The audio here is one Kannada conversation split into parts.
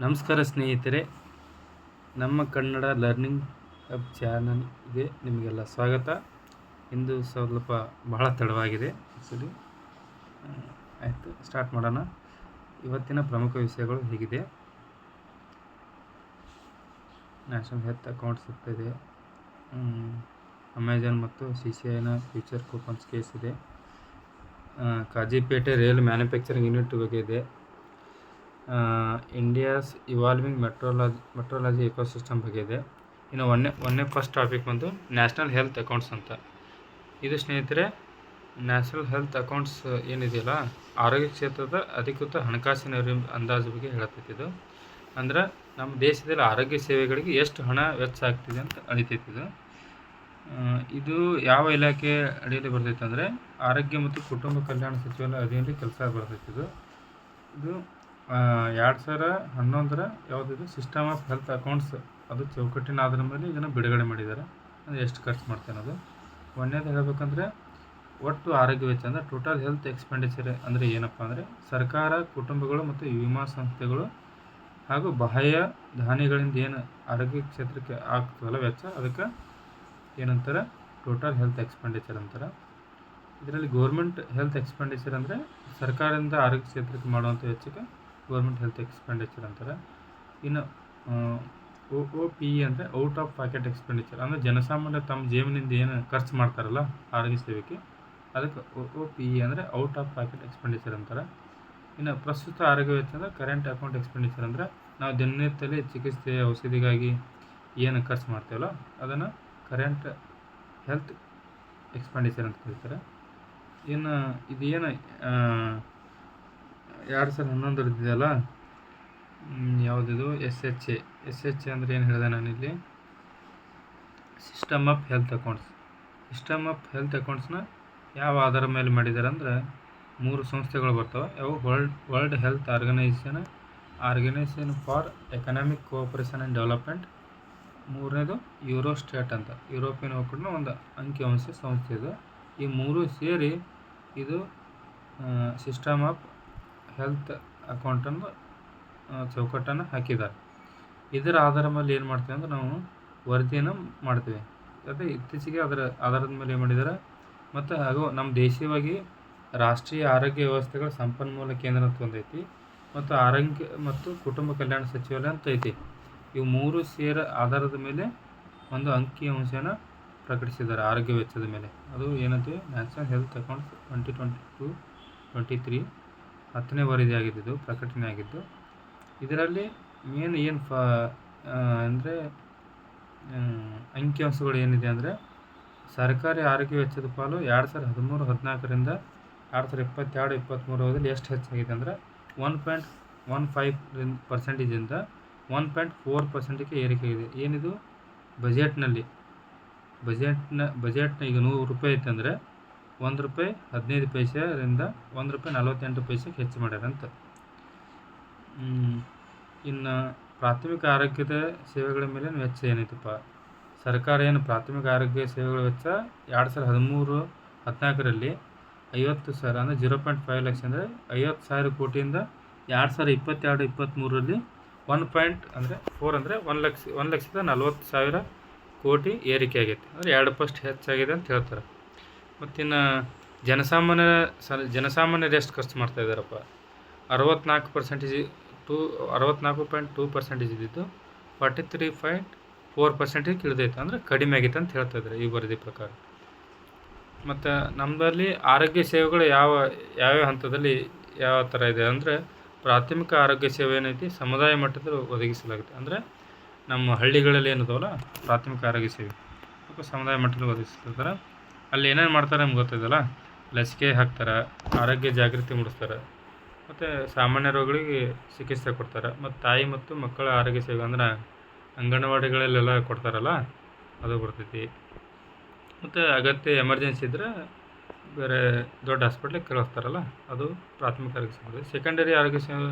ನಮಸ್ಕಾರ ಸ್ನೇಹಿತರೆ, ನಮ್ಮ ಕನ್ನಡ ಲರ್ನಿಂಗ್ ಹಬ್ ಚಾನಲ್ಗೆ ನಿಮಗೆಲ್ಲ ಸ್ವಾಗತ. ಇಂದು ಸ್ವಲ್ಪ ಬಹಳ ತಡವಾಗಿದೆ. ಆ್ಯಕ್ಚುಲಿ ಆಯಿತು, ಸ್ಟಾರ್ಟ್ ಮಾಡೋಣ. ಇವತ್ತಿನ ಪ್ರಮುಖ ವಿಷಯಗಳು ಹೀಗಿದೆ. ನ್ಯಾಷನಲ್ ಹೆಲ್ತ್ ಅಕೌಂಟ್ಸ್ ಇದೆ, ಅಮೆಜಾನ್ ಮತ್ತು CCIನ ಫ್ಯೂಚರ್ ಕೂಪನ್ಸ್ ಕೇಸ್ ಇದೆ, ಕಾಜಿಪೇಟೆ ರೈಲ್ ಮ್ಯಾನುಫ್ಯಾಕ್ಚರಿಂಗ್ ಯೂನಿಟ್ ಬಗ್ಗೆ ಇದೆ, ಇಂಡಿಯಾಸ್ ಇವಾಲ್ವಿಂಗ್ ಮೆಟ್ರೋಲಾಜಿ ಎಕೋಸಿಸ್ಟಮ್ ಬಗ್ಗೆ ಇದೆ. ಇನ್ನು ಒಂದನೇ ಫಸ್ಟ್ ಟಾಪಿಕ್ ಬಂದು ನ್ಯಾಷನಲ್ ಹೆಲ್ತ್ ಅಕೌಂಟ್ಸ್ ಅಂತ. ಇದು ಸ್ನೇಹಿತರೆ, ನ್ಯಾಷನಲ್ ಹೆಲ್ತ್ ಅಕೌಂಟ್ಸ್ ಏನಿದೆಯಲ್ಲ, ಆರೋಗ್ಯ ಕ್ಷೇತ್ರದ ಅಧಿಕೃತ ಹಣಕಾಸಿನ ಅಂದಾಜು ಬಗ್ಗೆ ಹೇಳತ್ತೈತಿ. ಇದು ಅಂದ್ರೆ ನಮ್ಮ ದೇಶದಲ್ಲಿ ಆರೋಗ್ಯ ಸೇವೆಗಳಿಗೆ ಎಷ್ಟು ಹಣ ವೆಚ್ಚ ಆಗ್ತಿದೆ ಅಂತ ಅಳಿತೈತಿ. ಇದು ಯಾವ ಇಲಾಖೆ ಅಡಿಯಲ್ಲಿ ಬರ್ತೈತೆ ಅಂದರೆ ಆರೋಗ್ಯ ಮತ್ತು ಕುಟುಂಬ ಕಲ್ಯಾಣ ಸಚಿವಾಲಯ ಅಡಿಯಲ್ಲಿ ಕೆಲಸ ಬರ್ತೈತಿ. ಇದು 2011 ಯಾವುದಿದು ಸಿಸ್ಟಮ್ ಆಫ್ ಹೆಲ್ತ್ ಅಕೌಂಟ್ಸ್, ಅದು ಚೌಕಟ್ಟಿನ ಆಧಾರದ ಮೇಲೆ ಇದನ್ನು ಬಿಡುಗಡೆ ಮಾಡಿದ್ದಾರೆ. ಅಂದರೆ ಎಷ್ಟು ಖರ್ಚು ಮಾಡ್ತೇನೆ ಅದು. ಒಂದೇದು ಹೇಳಬೇಕಂದ್ರೆ, ಒಟ್ಟು ಆರೋಗ್ಯ ವೆಚ್ಚ ಅಂದರೆ ಟೋಟಲ್ ಹೆಲ್ತ್ ಎಕ್ಸ್ಪೆಂಡಿಚರ್ ಅಂದರೆ ಏನಪ್ಪ ಅಂದರೆ ಸರ್ಕಾರ, ಕುಟುಂಬಗಳು ಮತ್ತು ವಿಮಾ ಸಂಸ್ಥೆಗಳು ಹಾಗೂ ಬಾಹ್ಯ ದಾನಿಗಳಿಂದ ಏನು ಆರೋಗ್ಯ ಕ್ಷೇತ್ರಕ್ಕೆ ಆಗ್ತದಲ್ಲ ವೆಚ್ಚ, ಅದಕ್ಕೆ ಏನಂತಾರೆ ಟೋಟಲ್ ಹೆಲ್ತ್ ಎಕ್ಸ್ಪೆಂಡಿಚರ್ ಅಂತಾರೆ. ಇದರಲ್ಲಿ ಗೋರ್ಮೆಂಟ್ ಹೆಲ್ತ್ ಎಕ್ಸ್ಪೆಂಡಿಚರ್ ಅಂದರೆ ಸರ್ಕಾರದಿಂದ ಆರೋಗ್ಯ ಕ್ಷೇತ್ರಕ್ಕೆ ಮಾಡುವಂಥ ವೆಚ್ಚಕ್ಕೆ ಗೌರ್ಮೆಂಟ್ ಹೆಲ್ತ್ ಎಕ್ಸ್ಪೆಂಡಿಚರ್ ಅಂತಾರೆ. ಇನ್ನು OPE ಅಂದರೆ ಔಟ್ ಆಫ್ ಪಾಕೆಟ್ ಎಕ್ಸ್ಪೆಂಡಿಚರ್, ಅಂದರೆ ಜನಸಾಮಾನ್ಯ ತಮ್ಮ ಜೇಬಿನಿಂದ ಏನು ಖರ್ಚು ಮಾಡ್ತಾರಲ್ಲ ಆರೋಗ್ಯ ಸೇವೆಗೆ, ಅದಕ್ಕೆ OPE ಅಂದರೆ ಔಟ್ ಆಫ್ ಪಾಕೆಟ್ ಎಕ್ಸ್ಪೆಂಡಿಚರ್ ಅಂತಾರೆ. ಇನ್ನು ಪ್ರಸ್ತುತ ಆರೋಗ್ಯ ವೆಚ್ಚ ಅಂದರೆ ಕರೆಂಟ್ ಅಕೌಂಟ್ ಎಕ್ಸ್ಪೆಂಡಿಚರ್, ಅಂದರೆ ನಾವು ದಿನನಿತ್ಯದಲ್ಲಿ ಚಿಕಿತ್ಸೆ, ಔಷಧಿಗಾಗಿ ಏನು ಖರ್ಚು ಮಾಡ್ತೇವಲ್ಲ ಅದನ್ನು ಕರೆಂಟ್ ಹೆಲ್ತ್ ಎಕ್ಸ್ಪೆಂಡಿಚರ್ ಅಂತ ಕರೀತಾರೆ. ಇನ್ನು ಇದು ಏನು 2011 ಇದೆಯಲ್ಲ, ಯಾವುದಿದು SHA ಅಂದರೆ ಏನು ಹೇಳಿದೆ ನಾನಿಲ್ಲಿ, system of health accounts. System of health ಅಕೌಂಟ್ಸ್ನ ಯಾವ ಆಧಾರ ಮೇಲೆ ಮಾಡಿದ್ದಾರೆ ಅಂದರೆ 3 ಸಂಸ್ಥೆಗಳು ಬರ್ತವೆ. ಅವು world health organization for economic cooperation and development, ಮೂರನೇದು ಯೂರೋಸ್ಟೇಟ್ ಅಂತ, ಯುರೋಪಿಯನ್ ಒಕ್ಕೂಟನ ಒಂದು ಅಂಕಿಅಂಶ ಸಂಸ್ಥೆ ಇದು. ಈ 3 ಸೇರಿ ಇದು ಸಿಸ್ಟಮ್ ಆಫ್ ಹೆಲ್ತ್ ಅಕೌಂಟನ್ನು ಚೌಕಟ್ಟನ್ನು ಹಾಕಿದ್ದಾರೆ. ಇದರ ಆಧಾರ ಮೇಲೆ ಏನು ಮಾಡ್ತೀವಿ ಅಂದರೆ ನಾವು ವರದಿಯನ್ನು ಮಾಡ್ತೀವಿ. ಅದೇ ಇತ್ತೀಚೆಗೆ ಅದರ ಆಧಾರದ ಮೇಲೆ ಏನು ಮಾಡಿದ್ದಾರೆ, ಮತ್ತು ಹಾಗೂ ನಮ್ಮ ದೇಶೀಯವಾಗಿ ರಾಷ್ಟ್ರೀಯ ಆರೋಗ್ಯ ವ್ಯವಸ್ಥೆಗಳ ಸಂಪನ್ಮೂಲ ಕೇಂದ್ರ ಅಂತ ಒಂದೈತಿ, ಮತ್ತು ಆರೋಗ್ಯ ಮತ್ತು ಕುಟುಂಬ ಕಲ್ಯಾಣ ಸಚಿವಾಲಯ ಅಂತ ಐತಿ. ಇವು 3 ಸೇರ ಆಧಾರದ ಮೇಲೆ ಒಂದು ಅಂಕಿಅಂಶನ ಪ್ರಕಟಿಸಿದ್ದಾರೆ ಆರೋಗ್ಯ ವೆಚ್ಚದ ಮೇಲೆ. ಅದು ಏನಂತೀವಿ ನ್ಯಾಷನಲ್ ಹೆಲ್ತ್ ಅಕೌಂಟ್ಸ್ 2022-23 10ನೇ ವರದಿ ಆಗಿದ್ದು, ಪ್ರಕಟಣೆ ಆಗಿದ್ದು. ಇದರಲ್ಲಿ ಮೇನ್ ಏನು ಅಂದರೆ ಅಂಕಿಅಂಶಗಳು ಏನಿದೆ ಅಂದರೆ, ಸರ್ಕಾರಿ ಆರೋಗ್ಯ ವೆಚ್ಚದ ಪಾಲು 2013-14ರಿಂದ 2022-23 ಎಷ್ಟು ಹೆಚ್ಚಾಗಿದೆ ಅಂದರೆ 1.15%ಇಂದ 1.4%ಗೆ ಏರಿಕೆಯಾಗಿದೆ. ಏನಿದು ಬಜೆಟ್ನ ಈಗ 100 ರೂಪಾಯಿ ಐತೆ ಅಂದರೆ ₹1.15ರಿಂದ ₹1.48 ಹೆಚ್ಚು ಮಾಡ್ಯಾರ ಅಂತ. ಇನ್ನು ಪ್ರಾಥಮಿಕ ಆರೋಗ್ಯದ ಸೇವೆಗಳ ಮೇಲೆ ವೆಚ್ಚ ಏನೈತಪ್ಪ, ಸರ್ಕಾರ ಏನು ಪ್ರಾಥಮಿಕ ಆರೋಗ್ಯ ಸೇವೆಗಳ ವೆಚ್ಚ 2013-14ರಲ್ಲಿ 50,000 ಅಂದರೆ 0.5 ಲಕ್ಷ ಅಂದರೆ 50,000 ಕೋಟಿಯಿಂದ 2022-23ರಲ್ಲಿ 1.4 ಅಂದರೆ 1,40,000 ಕೋಟಿ ಏರಿಕೆ ಆಗೈತೆ. ಅಂದರೆ 2% ಹೆಚ್ಚಾಗಿದೆ ಅಂತ ಹೇಳ್ತಾರೆ. ಮತ್ತಿನ್ನು ಜನಸಾಮಾನ್ಯರು ಎಷ್ಟು ಖರ್ಚು ಮಾಡ್ತಾ ಇದ್ದಾರಪ್ಪ, 64.2% ಇದ್ದಿದ್ದು 43.4% ಇಳಿದೈತೆ, ಅಂದರೆ ಕಡಿಮೆ ಆಗೈತೆ ಅಂತ ಹೇಳ್ತಾ ಇದ್ದಾರೆ ಈ ವರದಿ ಪ್ರಕಾರ. ಮತ್ತು ನಮ್ಮದಲ್ಲಿ ಆರೋಗ್ಯ ಸೇವೆಗಳು ಯಾವ್ಯಾವ ಹಂತದಲ್ಲಿ ಯಾವ ಥರ ಇದೆ ಅಂದರೆ, ಪ್ರಾಥಮಿಕ ಆರೋಗ್ಯ ಸೇವೆ ಏನೈತಿ ಸಮುದಾಯ ಮಟ್ಟದಲ್ಲಿ ಒದಗಿಸಲಾಗುತ್ತೆ. ಅಂದರೆ ನಮ್ಮ ಹಳ್ಳಿಗಳಲ್ಲಿ ಏನಿದಾವಲ್ಲ ಪ್ರಾಥಮಿಕ ಆರೋಗ್ಯ ಸೇವೆ ಅಥವಾ ಸಮುದಾಯ ಮಟ್ಟದಲ್ಲಿ ಒದಗಿಸ್ತಿರ್ತಾರೆ. ಅಲ್ಲಿ ಏನೇನು ಮಾಡ್ತಾರೆ ನಮ್ಗೆ ಗೊತ್ತಿದೆಯಲ್ಲ, ಲಸಿಕೆ ಹಾಕ್ತಾರೆ, ಆರೋಗ್ಯ ಜಾಗೃತಿ ಮೂಡಿಸ್ತಾರೆ, ಮತ್ತು ಸಾಮಾನ್ಯ ರೋಗಗಳಿಗೆ ಚಿಕಿತ್ಸೆ ಕೊಡ್ತಾರೆ, ಮತ್ತು ತಾಯಿ ಮತ್ತು ಮಕ್ಕಳ ಆರೋಗ್ಯ ಸೇವೆ ಅಂದರೆ ಅಂಗನವಾಡಿಗಳಲ್ಲೆಲ್ಲ ಕೊಡ್ತಾರಲ್ಲ ಅದು ಬರ್ತೈತಿ. ಮತ್ತು ಅಗತ್ಯ ಎಮರ್ಜೆನ್ಸಿ ಇದ್ದರೆ ಬೇರೆ ದೊಡ್ಡ ಹಾಸ್ಪಿಟ್ಲಿಗೆ ಕಳಿಸ್ತಾರಲ್ಲ ಅದು ಪ್ರಾಥಮಿಕ ಆರೋಗ್ಯ ಸೇವೆ. ಸೆಕೆಂಡರಿ ಆರೋಗ್ಯ ಸೇವೆ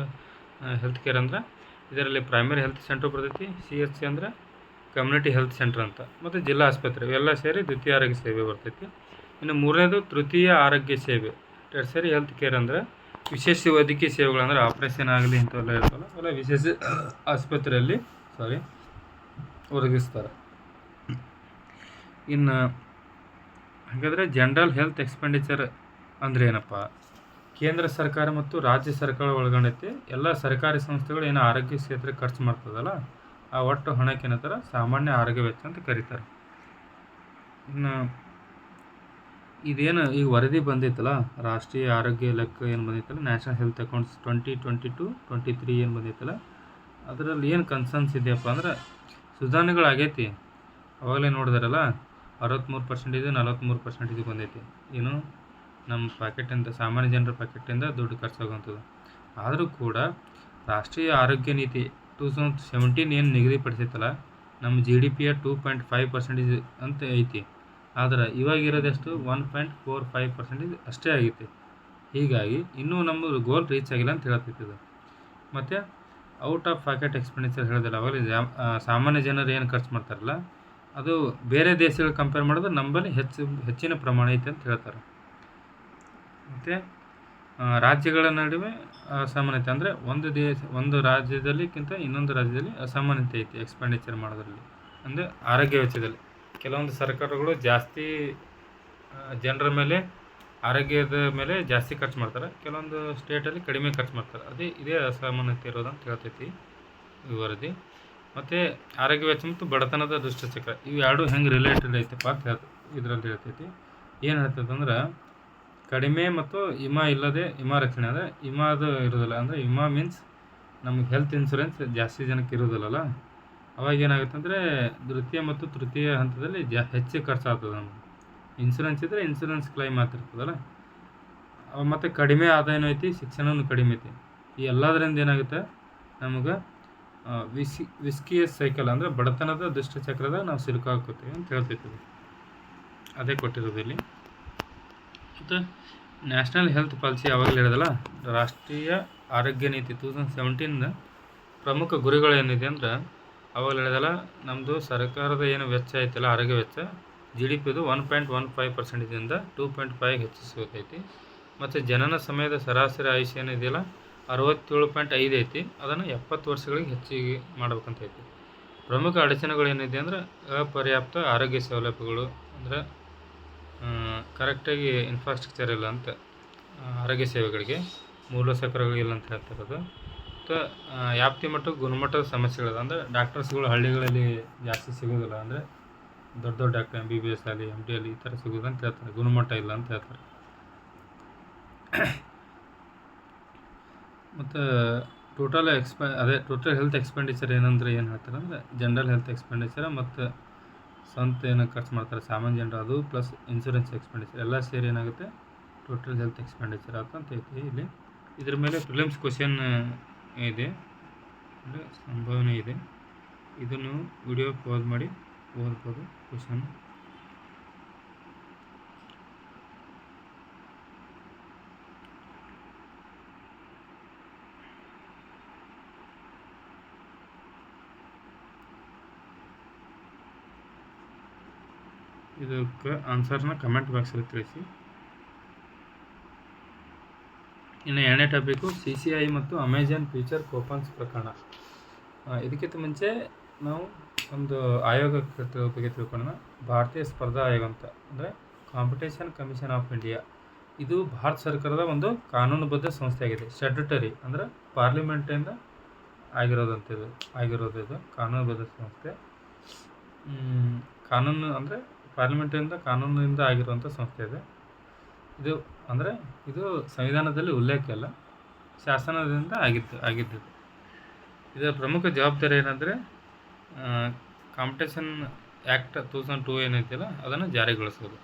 ಹೆಲ್ತ್ ಕೇರ್ ಅಂದರೆ ಇದರಲ್ಲಿ ಪ್ರೈಮರಿ ಹೆಲ್ತ್ ಸೆಂಟರ್ ಬರ್ತೈತಿ, CHC ಅಂದರೆ ಕಮ್ಯುನಿಟಿ ಹೆಲ್ತ್ ಸೆಂಟರ್ ಅಂತ, ಮತ್ತು ಜಿಲ್ಲಾ ಆಸ್ಪತ್ರೆ ಇವೆಲ್ಲ ಸೇರಿ ದ್ವಿತೀಯ ಆರೋಗ್ಯ ಸೇವೆ ಬರ್ತೈತಿ. ಇನ್ನು ಮೂರನೇದು ತೃತೀಯ ಆರೋಗ್ಯ ಸೇವೆ, ಟೆರ್ಸರಿ ಹೆಲ್ತ್ ಕೇರ್ ಅಂದರೆ ವಿಶೇಷ ವೈದ್ಯಕೀಯ ಸೇವೆಗಳು ಅಂದರೆ ಆಪ್ರೇಷನ್ ಆಗಲಿ ಇಂಥವೆಲ್ಲ ಇರ್ತವಲ್ಲ ಅವೆಲ್ಲ ವಿಶೇಷ ಆಸ್ಪತ್ರೆಯಲ್ಲಿ ಒದಗಿಸ್ತಾರೆ. ಇನ್ನು ಹಾಗಾದರೆ ಜನರಲ್ ಹೆಲ್ತ್ ಎಕ್ಸ್ಪೆಂಡಿಚರ್ ಅಂದರೆ ಏನಪ್ಪ? ಕೇಂದ್ರ ಸರ್ಕಾರ ಮತ್ತು ರಾಜ್ಯ ಸರ್ಕಾರ ಒಳಗೊಂಡೈತಿ ಎಲ್ಲ ಸರ್ಕಾರಿ ಸಂಸ್ಥೆಗಳು ಏನು ಆರೋಗ್ಯ ಕ್ಷೇತ್ರಕ್ಕೆ ಖರ್ಚು ಮಾಡ್ತದಲ್ಲ ಆ ಒಟ್ಟು ಹಣಕ್ಕೆ ಏನಂತಾರೆ ಸಾಮಾನ್ಯ ಆರೋಗ್ಯ ವೆಚ್ಚ ಅಂತ ಕರೀತಾರೆ. ಇನ್ನು ಇದೇನು ಈಗ ವರದಿ ಬಂದೈತಲ್ಲ, ರಾಷ್ಟ್ರೀಯ ಆರೋಗ್ಯ ಲೆಕ್ಕ ಏನು ಬಂದೈತಲ್ಲ, ನ್ಯಾಷನಲ್ ಹೆಲ್ತ್ ಅಕೌಂಟ್ಸ್ 2022-23 ಏನು ಬಂದೈತಲ್ಲ, ಅದರಲ್ಲಿ ಏನು ಕನ್ಸರ್ನ್ಸ್ ಇದೆಯಪ್ಪ ಅಂದ್ರೆ ಸುಧಾರಣೆಗಳಾಗೈತಿ. ಅವಾಗಲೇ ನೋಡಿದಾರಲ್ಲ 63% 43% ಬಂದೈತಿ. ಏನು ನಮ್ಮ ಪ್ಯಾಕೆಟಿಂದ, ಸಾಮಾನ್ಯ ಜನರ ಪ್ಯಾಕೆಟಿಂದ ದುಡ್ಡು ಖರ್ಚಾಗುವಂಥದ್ದು. ಆದರೂ ಕೂಡ ರಾಷ್ಟ್ರೀಯ ಆರೋಗ್ಯ ನೀತಿ 2017 ಏನು ನಿಗದಿಪಡಿಸೈತಲ್ಲ, ನಮ್ಮ GDPಯ 2.5% ಅಂತ ಐತಿ. ಆದರೆ ಇವಾಗಿರೋದೆಷ್ಟು 1.45% ಅಷ್ಟೇ ಆಗೈತಿ. ಹೀಗಾಗಿ ಇನ್ನೂ ನಮ್ಮ ಗೋಲ್ ರೀಚ್ ಆಗಿಲ್ಲ ಅಂತ ಹೇಳ್ತಿತ್ತು. ಮತ್ತು ಔಟ್ ಆಫ್ ಪಾಕೆಟ್ ಎಕ್ಸ್ಪೆಂಡಿಚರ್ ಹೇಳಿದಿಲ್ಲ ಅವಾಗಲೇ, ಸಾಮಾನ್ಯ ಜನರು ಏನು ಖರ್ಚು ಮಾಡ್ತಾರಲ್ಲ ಅದು ಬೇರೆ ದೇಶಗಳು ಕಂಪೇರ್ ಮಾಡಿದ್ರೆ ನಮ್ಮಲ್ಲಿ ಹೆಚ್ಚಿನ ಪ್ರಮಾಣ ಐತೆ ಅಂತ ಹೇಳ್ತಾರೆ. ಮತ್ತು ರಾಜ್ಯಗಳ ನಡುವೆ ಅಸಮಾನತೆ ಅಂದರೆ ಒಂದು ರಾಜ್ಯದಲ್ಲಿಕ್ಕಿಂತ ಇನ್ನೊಂದು ರಾಜ್ಯದಲ್ಲಿ ಅಸಮಾನತೆ ಐತಿ ಎಕ್ಸ್ಪೆಂಡಿಚರ್ ಮಾಡೋದ್ರಲ್ಲಿ, ಅಂದರೆ ಆರೋಗ್ಯ ವೆಚ್ಚದಲ್ಲಿ. ಕೆಲವೊಂದು ಸರ್ಕಾರಗಳು ಜಾಸ್ತಿ ಜನರ ಮೇಲೆ ಆರೋಗ್ಯದ ಮೇಲೆ ಜಾಸ್ತಿ ಖರ್ಚು ಮಾಡ್ತಾರೆ, ಕೆಲವೊಂದು ಸ್ಟೇಟಲ್ಲಿ ಕಡಿಮೆ ಖರ್ಚು ಮಾಡ್ತಾರೆ. ಇದೇ ಅಸಮಾನತೆ ಇರೋದಂತ ಹೇಳ್ತೈತಿ ಈ ವರದಿ. ಮತ್ತು ಆರೋಗ್ಯ ವೆಚ್ಚ ಮತ್ತು ಬಡತನದ ದುಷ್ಟಚಕ್ರ ಇವು ಎರಡು ಹೆಂಗೆ ರಿಲೇಟೆಡ್ ಐತಪ್ಪ ಅಂತ ಇದರಲ್ಲಿ ಹೇಳ್ತೈತಿ. ಏನು ಹೇಳ್ತೈತೆ ಅಂದ್ರೆ ಕಡಿಮೆ ಮತ್ತು ವಿಮಾ ಇಲ್ಲದೆ ವಿಮಾ ರಕ್ಷಣೆ, ಅಂದರೆ ವಿಮಾದು ಇರೋದಿಲ್ಲ. ಅಂದರೆ ವಿಮಾ ಮೀನ್ಸ್ ನಮಗೆ ಹೆಲ್ತ್ ಇನ್ಶೂರೆನ್ಸ್ ಜಾಸ್ತಿ ಜನಕ್ಕೆ ಇರೋದಿಲ್ಲಲ್ಲ, ಅವಾಗ ಏನಾಗುತ್ತೆ ಅಂದರೆ ದ್ವಿತೀಯ ಮತ್ತು ತೃತೀಯ ಹಂತದಲ್ಲಿ ಹೆಚ್ಚು ಖರ್ಚಾಗ್ತದೆ. ನಮಗೆ ಇನ್ಶೂರೆನ್ಸ್ ಇದ್ದರೆ ಇನ್ಶೂರೆನ್ಸ್ ಕ್ಲೈಮ್ ಆಗ್ತಿರ್ತದಲ್ಲ. ಮತ್ತು ಕಡಿಮೆ ಆದಾಯನೂ ಐತಿ, ಶಿಕ್ಷಣವೂ ಕಡಿಮೆ ಐತಿ. ಈ ಎಲ್ಲದರಿಂದ ಏನಾಗುತ್ತೆ ನಮಗೆ ವಿಸ್ಕಿಯಸ್ ಸೈಕಲ್ ಅಂದರೆ ಬಡತನದ ದುಷ್ಟಚಕ್ರದ ನಾವು ಸಿಲುಕಾಕೋತೀವಿ ಅಂತ ಹೇಳ್ತೈತೀವಿ. ಅದೇ ಕೊಟ್ಟಿರೋದು ಇಲ್ಲಿ. ಮತ್ತು ನ್ಯಾಷನಲ್ ಹೆಲ್ತ್ ಪಾಲಿಸಿ ಯಾವಾಗಲೂ ಹೇಳಿದಲ್ಲ, ರಾಷ್ಟ್ರೀಯ ಆರೋಗ್ಯ ನೀತಿ 2017 ಪ್ರಮುಖ ಗುರಿಗಳೇನಿದೆ ಅಂದ್ರೆ ಅವಾಗ ಹೇಳಿದಲ್ಲ, ನಮ್ಮದು ಸರ್ಕಾರದ ಏನು ವೆಚ್ಚ ಐತಲ್ಲ ಆರೋಗ್ಯ ವೆಚ್ಚ GDPದು 1.15%ಇಂದ 2.5 ಹೆಚ್ಚಿಸಬೇಕೈತಿ. ಮತ್ತು ಜನನ ಸಮಯದ ಸರಾಸರಿ ಆಯುಷ್ಯ ಏನಿದೆಯಲ್ಲ 67.5 ಐತಿ, ಅದನ್ನು 70 ವರ್ಷಗಳಿಗೆ ಹೆಚ್ಚಿಗೆ ಮಾಡ್ಬೇಕಂತ ಐತಿ. ಪ್ರಮುಖ ಅಡಚಣೆಗಳೇನಿದೆ ಅಂದರೆ ಅಪರ್ಯಾಪ್ತ ಆರೋಗ್ಯ ಸೌಲಭ್ಯಗಳು, ಅಂದರೆ ಕರೆಕ್ಟಾಗಿ ಇನ್ಫ್ರಾಸ್ಟ್ರಕ್ಚರ್ ಇಲ್ಲ ಅಂತ ಆರೋಗ್ಯ ಸೇವೆಗಳಿಗೆ, ಮೂಲಸೌಕರ್ಯಗಳಿಲ್ಲ ಅಂತ ಹೇಳ್ತಿರೋದು. ಮತ್ತು ವ್ಯಾಪ್ತಿ ಮತ್ತು ಗುಣಮಟ್ಟದ ಸಮಸ್ಯೆಗಳು, ಅಂದರೆ ಡಾಕ್ಟರ್ಸ್ಗಳು ಹಳ್ಳಿಗಳಲ್ಲಿ ಜಾಸ್ತಿ ಸಿಗೋದಿಲ್ಲ, ಅಂದರೆ ದೊಡ್ಡ ಡಾಕ್ಟರ್ MBBS ಅಲ್ಲಿ MD ಅಲ್ಲಿ ಈ ಥರ ಸಿಗೋದು ಅಂತ ಹೇಳ್ತಾರೆ, ಗುಣಮಟ್ಟ ಇಲ್ಲ ಅಂತ ಹೇಳ್ತಾರೆ. ಮತ್ತು ಟೋಟಲ್ ಹೆಲ್ತ್ ಎಕ್ಸ್ಪೆಂಡಿಚರ್ ಏನಂದ್ರೆ ಏನು ಹೇಳ್ತಾರೆ ಅಂದರೆ ಜನರಲ್ ಹೆಲ್ತ್ ಎಕ್ಸ್ಪೆಂಡಿಚರ್ ಮತ್ತು ಸ್ವಂತ ಏನು ಖರ್ಚು ಮಾಡ್ತಾರೆ ಸಾಮಾನ್ಯ ಜನರು, ಅದು ಪ್ಲಸ್ ಇನ್ಶೂರೆನ್ಸ್ ಎಕ್ಸ್ಪೆಂಡಿಚರ್ ಎಲ್ಲ ಸೇರಿ ಏನಾಗುತ್ತೆ ಟೋಟಲ್ ಹೆಲ್ತ್ ಎಕ್ಸ್ಪೆಂಡಿಚರ್ ಅಂತ ಐತಿ ಇಲ್ಲಿ. ಇದ್ರ ಮೇಲೆ ಪ್ರಿಲಿಮ್ಸ್ ಕ್ವಶನ್ ಇದೆ, ಅಂದರೆ ಸಂಭಾವನೆ ಇದೆ. ಇದನ್ನು ವಿಡಿಯೋ ಪಾಸ್ ಮಾಡಿ ಓದ್ಬೋದು ಕ್ವಶನ್. ಇದಕ್ಕೆ ಆನ್ಸರ್ನ ಕಮೆಂಟ್ ಬಾಕ್ಸಲ್ಲಿ ತಿಳಿಸಿ. ಇನ್ನು 2ನೇ ಟಾಪಿಕ್ಕು CCI ಮತ್ತು ಅಮೆಜಾನ್ ಫ್ಯೂಚರ್ ಕೂಪನ್ಸ್ ಪ್ರಕರಣ. ಇದಕ್ಕಿಂತ ಮುಂಚೆ ನಾವು ಒಂದು ಆಯೋಗಕ್ಕೆ ಬಗ್ಗೆ ತಿಳ್ಕೊಳ್ಳೋಣ. ಭಾರತೀಯ ಸ್ಪರ್ಧಾ ಆಯೋಗ ಅಂತ, ಅಂದರೆ ಕಾಂಪಿಟೇಷನ್ ಕಮಿಷನ್ ಆಫ್ ಇಂಡಿಯಾ. ಇದು ಭಾರತ ಸರ್ಕಾರದ ಒಂದು ಕಾನೂನುಬದ್ಧ ಸಂಸ್ಥೆ ಆಗಿದೆ. ಸ್ಟ್ಯಾಟ್ಯೂಟರಿ ಅಂದರೆ ಪಾರ್ಲಿಮೆಂಟಿಂದ ಆಗಿರೋದು ಇದು ಕಾನೂನುಬದ್ಧ ಸಂಸ್ಥೆ. ಕಾನೂನು ಅಂದರೆ ಪಾರ್ಲಿಮೆಂಟಿಂದ ಕಾನೂನಿನಿಂದ ಆಗಿರುವಂಥ ಸಂಸ್ಥೆ ಇದೆ ಇದು. ಅಂದರೆ ಇದು ಸಂವಿಧಾನದಲ್ಲಿ ಉಲ್ಲೇಖ ಅಲ್ಲ, ಶಾಸನದಿಂದ ಆಗಿದ್ದು. ಇದರ ಪ್ರಮುಖ ಜವಾಬ್ದಾರಿ ಏನಂದರೆ ಕಾಂಪಿಟೇಷನ್ ಆ್ಯಕ್ಟ್ 2002 ಏನೈತಿಲ್ಲ ಅದನ್ನು ಜಾರಿಗೊಳಿಸೋದು.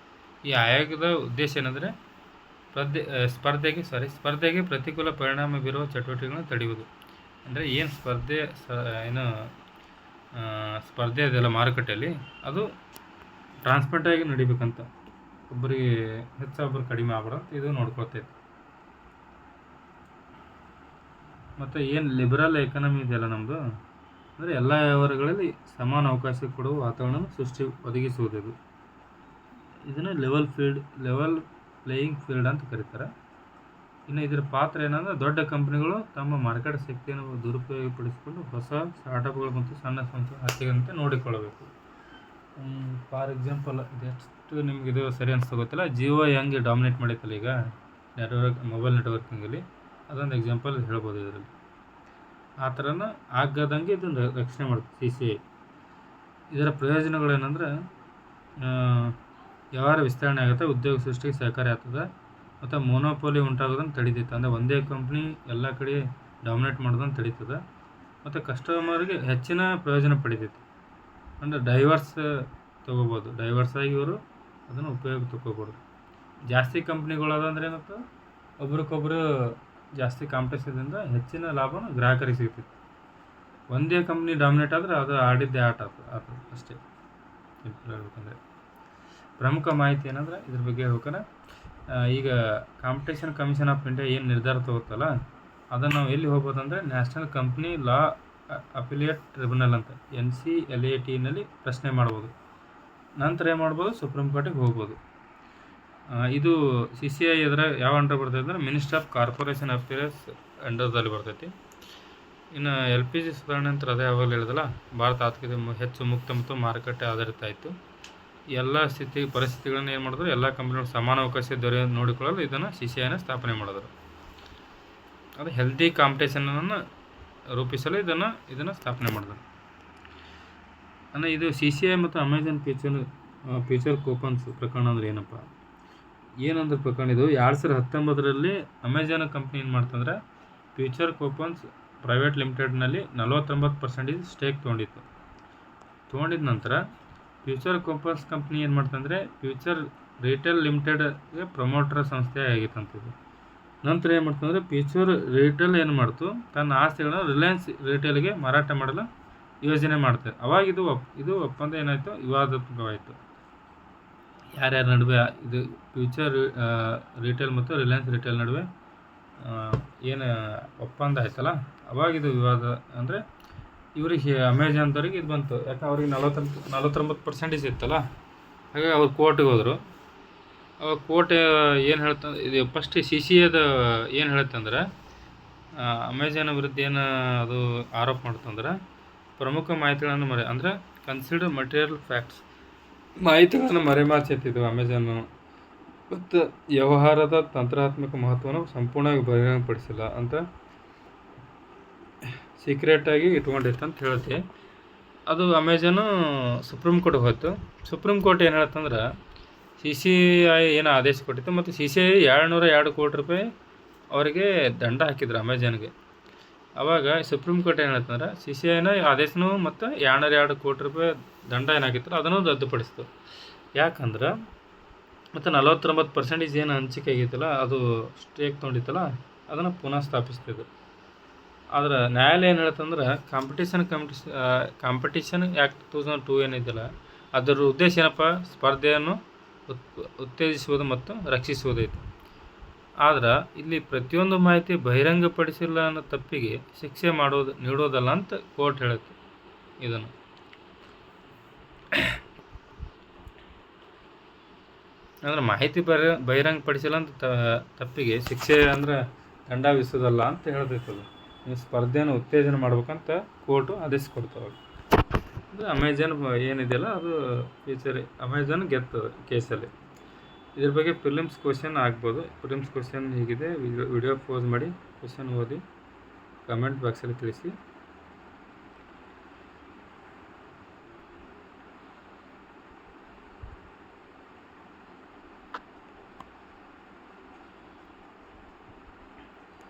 ಈ ಆಯೋಗದ ಉದ್ದೇಶ ಏನಂದರೆ ಸ್ಪರ್ಧೆಗೆ ಪ್ರತಿಕೂಲ ಪರಿಣಾಮ ಬೀರುವ ಚಟುವಟಿಕೆಗಳನ್ನು ತಡೆಯುವುದು. ಅಂದರೆ ಏನು ಸ್ಪರ್ಧೆ ಅದೆಲ್ಲ ಮಾರುಕಟ್ಟೆಯಲ್ಲಿ ಅದು ಟ್ರಾನ್ಸ್ಪರೆಂಟಾಗಿ ನಡಿಬೇಕಂತ, ಒಬ್ಬರಿಗೆ ಹೆಚ್ಚು ಒಬ್ಬರು ಕಡಿಮೆ ಆಗ್ಬಿಡೋದು ಇದು ನೋಡ್ಕೊಳ್ತೈತಿ. ಮತ್ತು ಏನು ಲಿಬರಲ್ ಎಕಾನಮಿ ಇದೆಯಲ್ಲ ನಮ್ಮದು, ಅಂದರೆ ಎಲ್ಲ ವ್ಯವಹಾರಗಳಲ್ಲಿ ಸಮಾನ ಅವಕಾಶ ಕೊಡುವ ವಾತಾವರಣ ಒದಗಿಸುವುದು ಇದು. ಇದನ್ನು ಲೆವೆಲ್ ಪ್ಲೇಯಿಂಗ್ ಫೀಲ್ಡ್ ಅಂತ ಕರೀತಾರೆ. ಇನ್ನು ಇದರ ಪಾತ್ರ ಏನಂದ್ರೆ ದೊಡ್ಡ ಕಂಪ್ನಿಗಳು ತಮ್ಮ ಮಾರ್ಕೆಟ್ ಶಕ್ತಿಯನ್ನು ದುರುಪಯೋಗಪಡಿಸಿಕೊಂಡು ಹೊಸ ಸ್ಟಾರ್ಟಪ್ಗಳು ಮತ್ತು ಸಣ್ಣ ಸಂಸ್ಥೆ ಹತ್ತಿರಂತೆ ನೋಡಿಕೊಳ್ಳಬೇಕು. ಫಾರ್ ಎಕ್ಸಾಂಪಲ್ ಇದೆಷ್ಟು ನಿಮ್ಗೆ ಇದು ಸರಿ ಅನಿಸ್ತಾ ಗೊತ್ತಿಲ್ಲ, ಜಿಯೋ ಹೆಂಗೆ ಡಾಮಿನೇಟ್ ಮಾಡೈತಲ್ಲ ಈಗ ಮೊಬೈಲ್ ನೆಟ್ವರ್ಕಿಂಗಲ್ಲಿ, ಅದೊಂದು ಎಕ್ಸಾಂಪಲ್ ಹೇಳ್ಬೋದು ಇದರಲ್ಲಿ. ಆ ಥರನ ಆಗದಂಗೆ ಇದನ್ನು ರಕ್ಷಣೆ ಮಾಡುತ್ತೆ CCI. ಇದರ ಪ್ರಯೋಜನಗಳೇನೆಂದ್ರೆ ವ್ಯವಹಾರ ವಿಸ್ತರಣೆ ಆಗುತ್ತೆ, ಉದ್ಯೋಗ ಸೃಷ್ಟಿಗೆ ಸಹಕಾರಿ ಆಗ್ತದೆ, ಮತ್ತು ಮೊನೋಪೋಲಿ ಉಂಟಾಗೋದನ್ನು ತಡೀತೈತೆ. ಅಂದರೆ ಒಂದೇ ಕಂಪ್ನಿ ಎಲ್ಲ ಕಡೆ ಡಾಮಿನೇಟ್ ಮಾಡೋದನ್ನು ತಡೀತದೆ, ಮತ್ತು ಕಸ್ಟಮರ್ಗೆ ಹೆಚ್ಚಿನ ಪ್ರಯೋಜನ ಪಡಿತೈತಿ. ಅಂದರೆ ಡೈವರ್ಸ್ ತೊಗೋಬೋದು, ಡೈವರ್ಸ್ ಆಗಿ ಇವರು ಅದನ್ನು ಉಪಯೋಗ ತಗೋಬೋದು. ಜಾಸ್ತಿ ಕಂಪ್ನಿಗಳದಂದ್ರೆ ಏನಂತ ಒಬ್ರಿಗೊಬ್ರು ಜಾಸ್ತಿ ಕಾಂಪಿಟೇಷನ್ದಿಂದ ಹೆಚ್ಚಿನ ಲಾಭನ ಗ್ರಾಹಕರಿಗೆ ಸಿಗ್ತೈತಿ. ಒಂದೇ ಕಂಪ್ನಿ ಡಾಮಿನೇಟ್ ಆದರೆ ಅದು ಆಡಿದ್ದೇ ಆಟ ಆಗ್ತದೆ ಅಷ್ಟೇ. ಸಿಂಪಲ್ ಹೇಳ್ಬೇಕಂದ್ರೆ ಪ್ರಮುಖ ಮಾಹಿತಿ ಏನಂದ್ರೆ ಇದ್ರ ಬಗ್ಗೆ ಹೇಳ್ಬೇಕಂದ್ರೆ ಈಗ ಕಾಂಪಿಟೇಷನ್ ಕಮಿಷನ್ ಆಫ್ ಇಂಡಿಯಾ ಏನು ನಿರ್ಧಾರ ತಗೋತಲ್ಲ, ಅದನ್ನು ನಾವು ಎಲ್ಲಿ ಹೋಗ್ಬೋದಂದರೆ ನ್ಯಾಷನಲ್ ಕಂಪ್ನಿ ಲಾ ಅಪಿಲಿಯೇಟ್ ಟ್ರಿಬ್ಯುನಲ್ ಅಂತ NCLAT ಪ್ರಶ್ನೆ ಮಾಡ್ಬೋದು. ನಂತರ ಏನು ಮಾಡ್ಬೋದು, ಸುಪ್ರೀಂ ಕೋರ್ಟಿಗೆ ಹೋಗ್ಬೋದು. ಇದು CCI ಎದುರ ಯಾವ ಅಂಡರ್ ಬರ್ತೈತೆ ಅಂದರೆ ಮಿನಿಸ್ಟ್ರಿ ಆಫ್ ಕಾರ್ಪೊರೇಷನ್ ಅಫೇರ್ಸ್ ಅಂಡರ್ದಲ್ಲಿ ಬರ್ತೈತಿ. ಇನ್ನು LPG ಸುಧಾರಣೆ ನಂತರ ಅದೇ ಯಾವಾಗಲೂ ಹೇಳಿದಲ್ಲ, ಭಾರತ ಆರ್ಥಿಕತೆ ಹೆಚ್ಚು ಮುಕ್ತ ಮತ್ತು ಮಾರುಕಟ್ಟೆ ಆಧಾರಿತ ಆಯಿತು. ಎಲ್ಲ ಪರಿಸ್ಥಿತಿಗಳನ್ನು ಏನು ಮಾಡಿದ್ರು, ಎಲ್ಲ ಕಂಪ್ನಿಗಳು ಸಮಾನ ಅವಕಾಶ ದೊರೆಯೋದು ನೋಡಿಕೊಳ್ಳಲು ಇದನ್ನು CCIನ ಸ್ಥಾಪನೆ ಮಾಡಿದ್ರು. ಅದು ಹೆಲ್ದಿ ಕಾಂಪಿಟೇಷನನ್ನು ರೂಪಿಸಲು ಇದನ್ನು ಸ್ಥಾಪನೆ ಮಾಡಿದ್ರು. ಅಂದರೆ ಇದು CCI ಮತ್ತು ಅಮೆಜಾನ್ ಫ್ಯೂಚರ್ ಕೂಪನ್ಸ್ ಪ್ರಕರಣ ಅಂದರೆ ಏನಂದ್ರೆ ಪ್ರಕರಣ ಇದು 2019ರಲ್ಲಿ ಅಮೆಜಾನ್ ಕಂಪ್ನಿ ಏನು ಮಾಡ್ತಂದ್ರೆ ಫ್ಯೂಚರ್ ಕೂಪನ್ಸ್ ಪ್ರೈವೇಟ್ ಲಿಮಿಟೆಡ್ನಲ್ಲಿ 49% ಸ್ಟೇಕ್ ತೊಗೊಂಡಿದ್ದ ನಂತರ ಫ್ಯೂಚರ್ ಕೂಪನ್ಸ್ ಕಂಪ್ನಿ ಏನು ಮಾಡ್ತಂದರೆ ಫ್ಯೂಚರ್ ರಿಟೇಲ್ ಲಿಮಿಟೆಡ್ಗೆ ಪ್ರಮೋಟರ್ ಸಂಸ್ಥೆ ಆಗಿತ್ತಂತಿದ್ದು. ನಂತರ ಏನು ಮಾಡ್ತಂದರೆ ಫ್ಯೂಚರ್ ರಿಟೇಲ್ ಏನು ಮಾಡ್ತು, ತನ್ನ ಆಸ್ತಿಗಳನ್ನು ರಿಲಯನ್ಸ್ ರಿಟೇಲ್ಗೆ ಮಾರಾಟ ಮಾಡಲು ಯೋಜನೆ ಮಾಡ್ತಾರೆ. ಅವಾಗ ಇದು ಒಪ್ಪಂದ ಏನಾಯಿತು, ವಿವಾದಾತ್ಮಕವಾಯಿತು. ಯಾರ್ಯಾರ ನಡುವೆ ಇದು ಫ್ಯೂಚರ್ ರಿಟೇಲ್ ಮತ್ತು ರಿಲಯನ್ಸ್ ರಿಟೇಲ್ ನಡುವೆ ಏನು ಒಪ್ಪಂದ ಆಯ್ತಲ್ಲ, ಅವಾಗ ಇದು ವಿವಾದ. ಅಂದರೆ ಇವರಿಗೆ ಅಮೆಜಾನ್ದವ್ರಿಗೆ ಇದು ಬಂತು, ಯಾಕಂದ್ರೆ ಅವ್ರಿಗೆ 49% ಇತ್ತಲ್ಲ. ಹಾಗಾಗಿ ಅವ್ರು ಕೋರ್ಟಿಗೆ ಹೋದರು. ಅವಾಗ ಕೋರ್ಟ್ ಏನು ಹೇಳ್ತಂದ್ರೆ, ಇದು ಫಸ್ಟ್ CCIದ ಏನು ಹೇಳುತ್ತಂದ್ರೆ ಅಮೆಜಾನ್ ವಿರುದ್ಧ ಏನು ಅದು ಆರೋಪ ಮಾಡ್ತಂದ್ರೆ ಪ್ರಮುಖ ಮಾಹಿತಿಗಳನ್ನು ಅಂದರೆ ಕನ್ಸಿಡರ್ ಮಟೀರಿಯಲ್ ಫ್ಯಾಕ್ಟ್ಸ್ ಮಾಹಿತಿಗಳನ್ನು ಮರೆಮಾಚಿತ್ತಿದ್ದು ಅಮೆಜಾನು, ಮತ್ತು ವ್ಯವಹಾರದ ತಂತ್ರಾತ್ಮಕ ಮಹತ್ವವನ್ನು ಸಂಪೂರ್ಣವಾಗಿ ಬಹಿರಂಗಪಡಿಸಿಲ್ಲ ಅಂತ ಸೀಕ್ರೆಟಾಗಿ ಇಟ್ಕೊಂಡಿತ್ತು ಅಂತ ಹೇಳುತ್ತೆ. ಅದು ಅಮೆಜಾನು ಸುಪ್ರೀಂ ಕೋರ್ಟ್ಗೆ ಹೋಯ್ತು. ಸುಪ್ರೀಂ ಕೋರ್ಟ್ ಏನು ಹೇಳುತ್ತಂದ್ರೆ CCI ಏನು ಆದೇಶ ಕೊಟ್ಟಿತ್ತು, ಮತ್ತು CCI 202 ಕೋಟಿ ರೂಪಾಯಿ ಅವರಿಗೆ ದಂಡ ಹಾಕಿದ್ರು ಅಮೆಜಾನ್ಗೆ. ಆವಾಗ ಸುಪ್ರೀಂ ಕೋರ್ಟ್ ಏನು ಹೇಳ್ತಂದ್ರೆ CCIನ ಆದೇಶನೂ ಮತ್ತು 202 ಕೋಟಿ ರೂಪಾಯಿ ದಂಡ ಏನಾಗಿತ್ತಲ್ಲ ಅದನ್ನು ರದ್ದುಪಡಿಸ್ತು. ಯಾಕಂದ್ರೆ ಮತ್ತು 49% ಏನು ಹಂಚಿಕೆ ಆಗಿತ್ತಲ್ಲ, ಅದು ಸ್ಟೇಕ್ ತೊಗೊಂಡಿತ್ತಲ್ಲ, ಅದನ್ನು ಪುನಃ ಸ್ಥಾಪಿಸ್ತಿದ್ರು. ಆದ್ರೆ ನ್ಯಾಯಾಲಯ ಏನು ಹೇಳ್ತಂದ್ರೆ ಕಾಂಪಿಟೇಷನ್ ಆ್ಯಕ್ಟ್ 2002 ಏನಿದೆಯಲ್ಲ, ಅದರ ಉದ್ದೇಶ ಏನಪ್ಪ, ಸ್ಪರ್ಧೆಯನ್ನು ಉತ್ತೇಜಿಸುವುದು ಮತ್ತು ರಕ್ಷಿಸುವುದೈತೆ. ಆದ್ರೆ ಇಲ್ಲಿ ಪ್ರತಿಯೊಂದು ಮಾಹಿತಿ ಬಹಿರಂಗಪಡಿಸಿಲ್ಲ ಅನ್ನೋ ತಪ್ಪಿಗೆ ಶಿಕ್ಷೆ ನೀಡೋದಲ್ಲ ಅಂತ ಕೋರ್ಟ್ ಹೇಳುತ್ತೆ. ಇದನ್ನು ಅಂದರೆ ಮಾಹಿತಿ ಬಹಿರಂಗಪಡಿಸಿಲ್ಲ ಅಂತ ತಪ್ಪಿಗೆ ಶಿಕ್ಷೆ ಅಂದರೆ ದಂಡ ವಿಧಿಸೋದಲ್ಲ ಅಂತ ಹೇಳ್ತೈತಲ್ಲ. ನೀವು ಸ್ಪರ್ಧೆಯನ್ನು ಉತ್ತೇಜನ ಮಾಡ್ಬೇಕಂತ ಕೋರ್ಟು ಆದೇಶ ಕೊಡ್ತಾವೆ. ಅಂದರೆ ಅಮೆಜಾನ್ ಏನಿದೆಯಲ್ಲ ಅದು ಫ್ಯೂಚರ್ ಅಮೆಜಾನ್ ಗೆತ್ತದ ಕೇಸಲ್ಲಿ. ಇದ್ರ ಬಗ್ಗೆ ಪ್ರಿಲಿಮ್ಸ್ ಕ್ವಶನ್ ಆಗ್ಬೋದು. ಪ್ರಿಲಿಮ್ಸ್ ಕ್ವಶನ್ ಹೀಗಿದೆ, ವಿಡಿಯೋ ಪೋಸ್ ಮಾಡಿ ಕ್ವಶನ್ ಓದಿ ಕಮೆಂಟ್ ಬಾಕ್ಸಲ್ಲಿ ತಿಳಿಸಿ.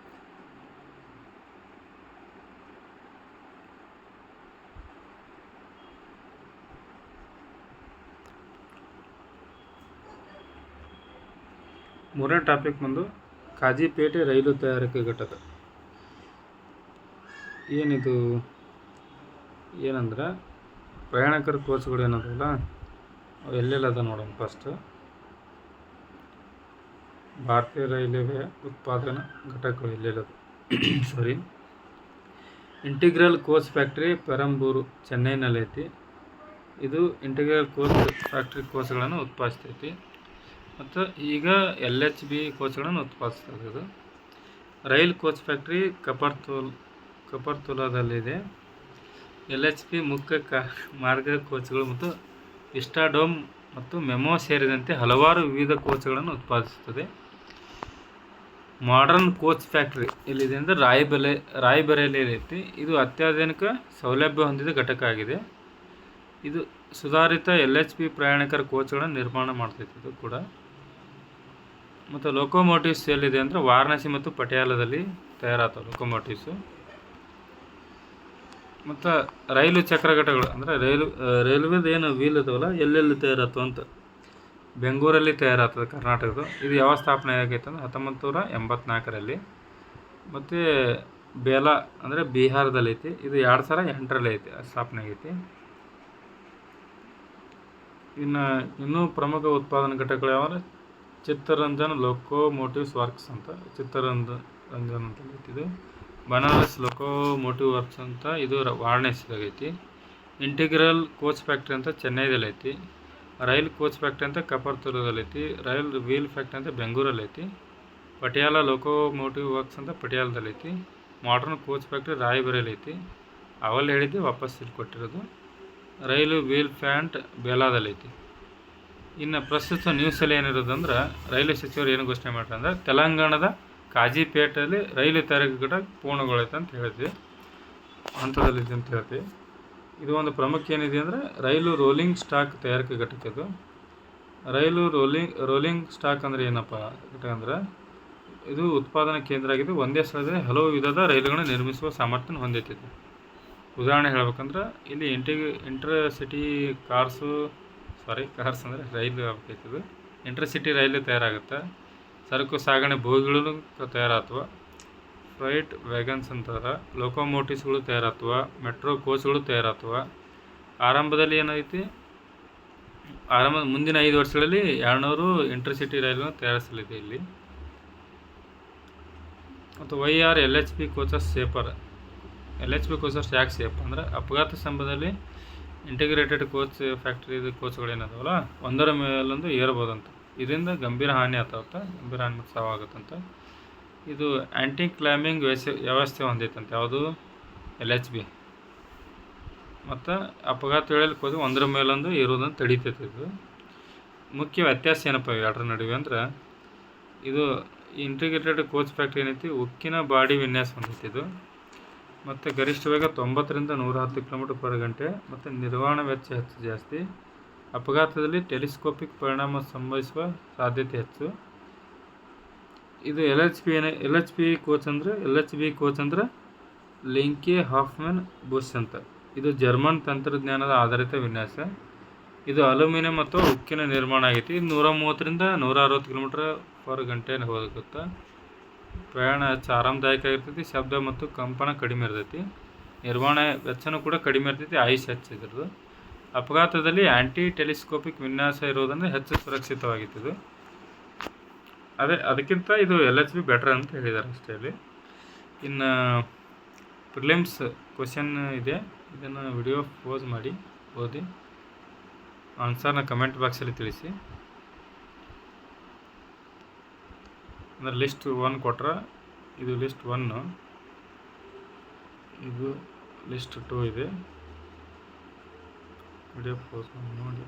ಮೂರನೇ ಟಾಪಿಕ್ ಬಂದು ಕಾಜಿಪೇಟೆ ರೈಲು ತಯಾರಿಕೆ ಘಟಕ. ಏನಂದ್ರೆ ಪ್ರಯಾಣಿಕರ ಕೋಚ್ಗಳು ಏನದಲ್ಲ ಅವು ಎಲ್ಲೆಲ್ಲದ ನೋಡೋಣ. ಫಸ್ಟ್ ಭಾರತೀಯ ರೈಲ್ವೆ ಉತ್ಪಾದನಾ ಘಟಕಗಳು ಎಲ್ಲೆಲ್ಲದು ಇಂಟಿಗ್ರಲ್ ಕೋಚ್ ಫ್ಯಾಕ್ಟ್ರಿ ಪೆರಂಬೂರು ಚೆನ್ನೈನಲ್ಲಿ ಐತಿ. ಇದು ಇಂಟಿಗ್ರಲ್ ಕೋಚ್ ಫ್ಯಾಕ್ಟ್ರಿ ಕೋಚ್ಗಳನ್ನು ಉತ್ಪಾದಿಸ್ತೈತಿ. ಮತ್ತು ಈಗ LHB ಕೋಚ್ಗಳನ್ನು ಉತ್ಪಾದಿಸ್ತದೆ ಇದು. ರೈಲ್ ಕೋಚ್ ಫ್ಯಾಕ್ಟ್ರಿ ಕಪರ್ತುಲಾದಲ್ಲಿದೆ. LHP ಮುಖ್ಯ ಮಾರ್ಗ ಕೋಚ್ಗಳು ಮತ್ತು ವಿಸ್ಟಾಡೋಮ್ ಮತ್ತು ಮೆಮೊ ಸೇರಿದಂತೆ ಹಲವಾರು ವಿವಿಧ ಕೋಚ್ಗಳನ್ನು ಉತ್ಪಾದಿಸುತ್ತದೆ. ಮಾಡರ್ನ್ ಕೋಚ್ ಫ್ಯಾಕ್ಟ್ರಿ ಎಲ್ಲಿದೆ ಅಂದರೆ ರಾಯ್ಬರೇಲಿಯಲ್ಲಿ ಐತಿ. ಇದು ಅತ್ಯಾಧುನಿಕ ಸೌಲಭ್ಯ ಹೊಂದಿದ ಘಟಕ ಆಗಿದೆ. ಇದು ಸುಧಾರಿತ LHP ಪ್ರಯಾಣಿಕರ ಕೋಚ್ಗಳನ್ನು ನಿರ್ಮಾಣ ಮಾಡ್ತೈತಿ ಇದು ಕೂಡ. ಮತ್ತು ಲೊಕೊಮೋಟಿವ್ಸ್ ಎಲ್ಲಿದೆ ಅಂದರೆ ವಾರಣಾಸಿ ಮತ್ತು ಪಟಿಯಾಲದಲ್ಲಿ ತಯಾರಾಗ್ತವೆ ಲೊಕೊಮೋಟಿವ್ಸು. ಮತ್ತು ರೈಲು ಚಕ್ರಘಟಗಳು ಅಂದರೆ ರೈಲ್ವೇದು ಏನು ವೀಲ್ ಇದಾವಲ್ಲ ಎಲ್ಲೆಲ್ಲಿ ತಯಾರಾಗ್ತವೆ ಅಂತ ಬೆಂಗಳೂರಲ್ಲಿ ತಯಾರಾಗ್ತದೆ ಕರ್ನಾಟಕದ್ದು. ಇದು ಯಾವ ಸ್ಥಾಪನೆ ಆಗೈತೆ ಅಂದರೆ 1984ರಲ್ಲಿ. ಮತ್ತು ಬೇಲಾ ಅಂದರೆ ಬಿಹಾರದಲ್ಲಿ ಐತಿ. ಇದು 2008ರಲ್ಲಿ ಐತಿ ಸ್ಥಾಪನೆ ಆಗೈತಿ. ಇನ್ನೂ ಪ್ರಮುಖ ಉತ್ಪಾದನಾ ಘಟಕಗಳು ಯಾವಂದ್ರೆ ಚಿತ್ತರಂಜನ್ ಲೊಕೊಮೋಟಿವ್ಸ್ ವರ್ಕ್ಸ್ ಅಂತ ಚಿತ್ತರಂಜನ್ ಅಂತ ಐತಿ. ಬನಾರಸ್ ಲೊಕೊಮೋಟಿವ್ ವರ್ಕ್ಸ್ ಅಂತ ಇದು ವಾರಣಾಸಿದಾಗ ಐತಿ. ಇಂಟಿಗ್ರಲ್ ಕೋಚ್ ಫ್ಯಾಕ್ಟ್ರಿ ಅಂತ ಚೆನ್ನೈದಲ್ಲಿ ಐತಿ. ರೈಲ್ ಕೋಚ್ ಫ್ಯಾಕ್ಟ್ರಿ ಅಂತ ಕಪರ್ತುರದಲ್ಲಿ ಐತಿ. ರೈಲ್ ವೀಲ್ ಫ್ಯಾಕ್ಟ್ರಿ ಅಂತ ಬೆಂಗಳೂರಲ್ಲಿ ಐತಿ. ಪಟಿಯಾಲ ಲೊಕೊಮೋಟಿವ್ ವರ್ಕ್ಸ್ ಅಂತ ಪಟಿಯಾಲದಲ್ಲಿ ಐತಿ. ಮಾಡರ್ನ್ ಕೋಚ್ ಫ್ಯಾಕ್ಟ್ರಿ ರಾಯ್ಬರೇಲಿ ಐತಿ. ಅವಲ್ಲಿ ಹೇಳಿದ್ದು ವಾಪಸ್ ಇಲ್ಲಿ ಕೊಟ್ಟಿರೋದು. ರೈಲು ವೀಲ್ ಫ್ಯಾಂಟ್ ಬೇಲಾದಲ್ಲಿ ಐತಿ. ಇನ್ನು ಪ್ರಸ್ತುತ ನ್ಯೂಸಲ್ಲಿ ಏನಿರೋದಂದ್ರೆ ರೈಲ್ವೆ ಸಚಿವರು ಏನು ಘೋಷಣೆ ಮಾಡ್ತಾರೆ ಅಂದರೆ ತೆಲಂಗಾಣದ ಕಾಜಿಪೇಟೆಯಲ್ಲಿ ರೈಲು ತಯಾರಿಕೆ ಘಟಕ ಪೂರ್ಣಗೊಳ್ಳೈತೆ ಅಂತ ಹೇಳಿದ್ವಿ, ಹಂತದಲ್ಲಿದೆ ಅಂತ ಹೇಳ್ತೀವಿ. ಇದು ಒಂದು ಪ್ರಮುಖ ಏನಿದೆ ಅಂದರೆ ರೈಲು ರೋಲಿಂಗ್ ಸ್ಟಾಕ್ ತಯಾರಿಕೆ ಘಟಕ. ಇದು ರೈಲು ರೋಲಿಂಗ್ ಸ್ಟಾಕ್ ಅಂದರೆ ಏನಪ್ಪ ಘಟಕ ಅಂದರೆ ಇದು ಉತ್ಪಾದನಾ ಕೇಂದ್ರ ಆಗಿದ್ದು ಒಂದೇ ಸ್ಥಳದಲ್ಲಿ ಹಲವು ವಿಧದ ರೈಲುಗಳನ್ನು ನಿರ್ಮಿಸುವ ಸಾಮರ್ಥ್ಯ ಹೊಂದಿದೆ. ಉದಾಹರಣೆ ಹೇಳ್ಬೇಕಂದ್ರೆ ಇಲ್ಲಿ ಇಂಟರ್ಸಿಟಿ ಕಾರ್ಸ್ ಅಂದರೆ ರೈಲು ಆಗಬೇಕಿತ್ತು. ಇಂಟರ್ಸಿಟಿ ರೈಲು ತಯಾರಾಗುತ್ತೆ. ಸರಕು ಸಾಗಣೆ ಬೋಗಿಗಳು ತಯಾರಾಗ್ತವೆ. ಫ್ರೈಟ್ ವ್ಯಾಗನ್ಸ್ ಅಂತಾರೆ. ಲೊಕೊಮೋಟಿವ್ಸ್ಗಳು ತಯಾರಾಗ್ತವೆ. ಮೆಟ್ರೋ ಕೋಚ್ಗಳು ತಯಾರಾಗ್ತವೆ. ಆರಂಭದಲ್ಲಿ ಏನೈತಿ ಮುಂದಿನ 5 ವರ್ಷಗಳಲ್ಲಿ 200 ಇಂಟರ್ಸಿಟಿ ರೈಲನ್ನು ತಯಾರಿಸಲಿದೆ ಇಲ್ಲಿ. ಮತ್ತು LHP coaches safer. LHP coaches ಯಾಕೆ ಸೇಫ್ ಅಂದರೆ ಅಪಘಾತ ಸಂದರ್ಭದಲ್ಲಿ ಇಂಟಿಗ್ರೇಟೆಡ್ ಕೋಚ್ ಫ್ಯಾಕ್ಟ್ರಿ ಕೋಚ್ಗಳು ಏನದಾವಲ್ಲ ಒಂದರ ಮೇಲೊಂದು ಏರ್ಬೋದಂತ. ಇದರಿಂದ ಗಂಭೀರ ಹಾನಿ ಗಂಭೀರ ಹಾನಿ ಮತ್ತು ಸಾವಾಗುತ್ತಂತ. ಇದು ಆ್ಯಂಟಿ ಕ್ಲೈಂಬಿಂಗ್ ವ್ಯವಸ್ಥೆ ಹೊಂದೈತಂತೆ ಯಾವುದು LHP. ಮತ್ತು ಅಪಘಾತ ವೇಳೆಯಲ್ಲಿ ಕೋಚ್ ಒಂದರ ಮೇಲೊಂದು ಏರೋದನ್ನು ತಡೀತೈತೆ. ಇದು ಮುಖ್ಯ ವ್ಯತ್ಯಾಸ ಏನಪ್ಪ ಎರಡರ ನಡುವೆ ಅಂದ್ರೆ ಇದು ಇಂಟಿಗ್ರೇಟೆಡ್ ಕೋಚ್ ಫ್ಯಾಕ್ಟ್ರಿ ಏನೈತಿ ಉಕ್ಕಿನ ಬಾಡಿ ವಿನ್ಯಾಸ ಹೊಂದೈತಿ ಇದು. ಮತ್ತು ಗರಿಷ್ಠ ವೇಗ 90ರಿಂದ 110 km/ಗಂಟೆ. ಮತ್ತು ನಿರ್ವಹಣಾ ವೆಚ್ಚ ಹೆಚ್ಚು ಜಾಸ್ತಿ. ಅಪಘಾತದಲ್ಲಿ ಟೆಲಿಸ್ಕೋಪಿಕ್ ಪರಿಣಾಮ ಸಂಭವಿಸುವ ಸಾಧ್ಯತೆ ಹೆಚ್ಚು. ಇದು LHP ಕೋಚ್ ಅಂದರೆ ಲಿಂಕೆ ಹಾಫ್ಮನ್ ಬುಷ್ ಅಂತ. ಇದು ಜರ್ಮನ್ ತಂತ್ರಜ್ಞಾನದ ಆಧಾರಿತ ವಿನ್ಯಾಸ. ಇದು ಅಲ್ಯೂಮಿನಿಯಂ ಮತ್ತು ಉಕ್ಕಿನ ನಿರ್ಮಾಣ ಆಗೈತಿ. 130ರಿಂದ 160 km/ಗಂಟೆ ಹೋಗುತ್ತೆ. ಪ್ರಯಾಣ ಹೆಚ್ಚು ಆರಾಮದಾಯಕ ಆಗಿರ್ತೈತಿ. ಶಬ್ದ ಮತ್ತು ಕಂಪನ ಕಡಿಮೆ ಇರ್ತೈತಿ. ನಿರ್ವಹಣೆ ವೆಚ್ಚನೂ ಕೂಡ ಕಡಿಮೆ ಇರ್ತೈತಿ. ಆಯುಷ್ ಹೆಚ್ಚಿದ್ರದ್ದು. ಅಪಘಾತದಲ್ಲಿ ಆ್ಯಂಟಿ ಟೆಲಿಸ್ಕೋಪಿಕ್ ವಿನ್ಯಾಸ ಇರೋದನ್ನು ಹೆಚ್ಚು ಸುರಕ್ಷಿತವಾಗಿತ್ತು. ಅದಕ್ಕಿಂತ ಇದು LHP ಬೆಟರ್ ಅಂತ ಹೇಳಿದ್ದಾರೆ ಅಷ್ಟೇ ಇಲ್ಲಿ. ಇನ್ನು ಪ್ರಿಲಿಮ್ಸ್ ಕ್ವಶನ್ ಇದೆ, ಇದನ್ನು ವಿಡಿಯೋ ಪೋಸ್ ಮಾಡಿ ಓದಿ ಆನ್ಸರ್ನ ಕಮೆಂಟ್ ಬಾಕ್ಸಲ್ಲಿ ತಿಳಿಸಿ. ಅಂದರೆ ಲಿಸ್ಟ್ 1 ಕೊಟ್ರೆ ಇದು ಲಿಸ್ಟ್ 1, ಇದು ಲಿಸ್ಟ್ 2 ಇದೆ. ವಿಡಿಯೋ ಪೋಸ್ ಮಾಡಿ ನೋಡಿ.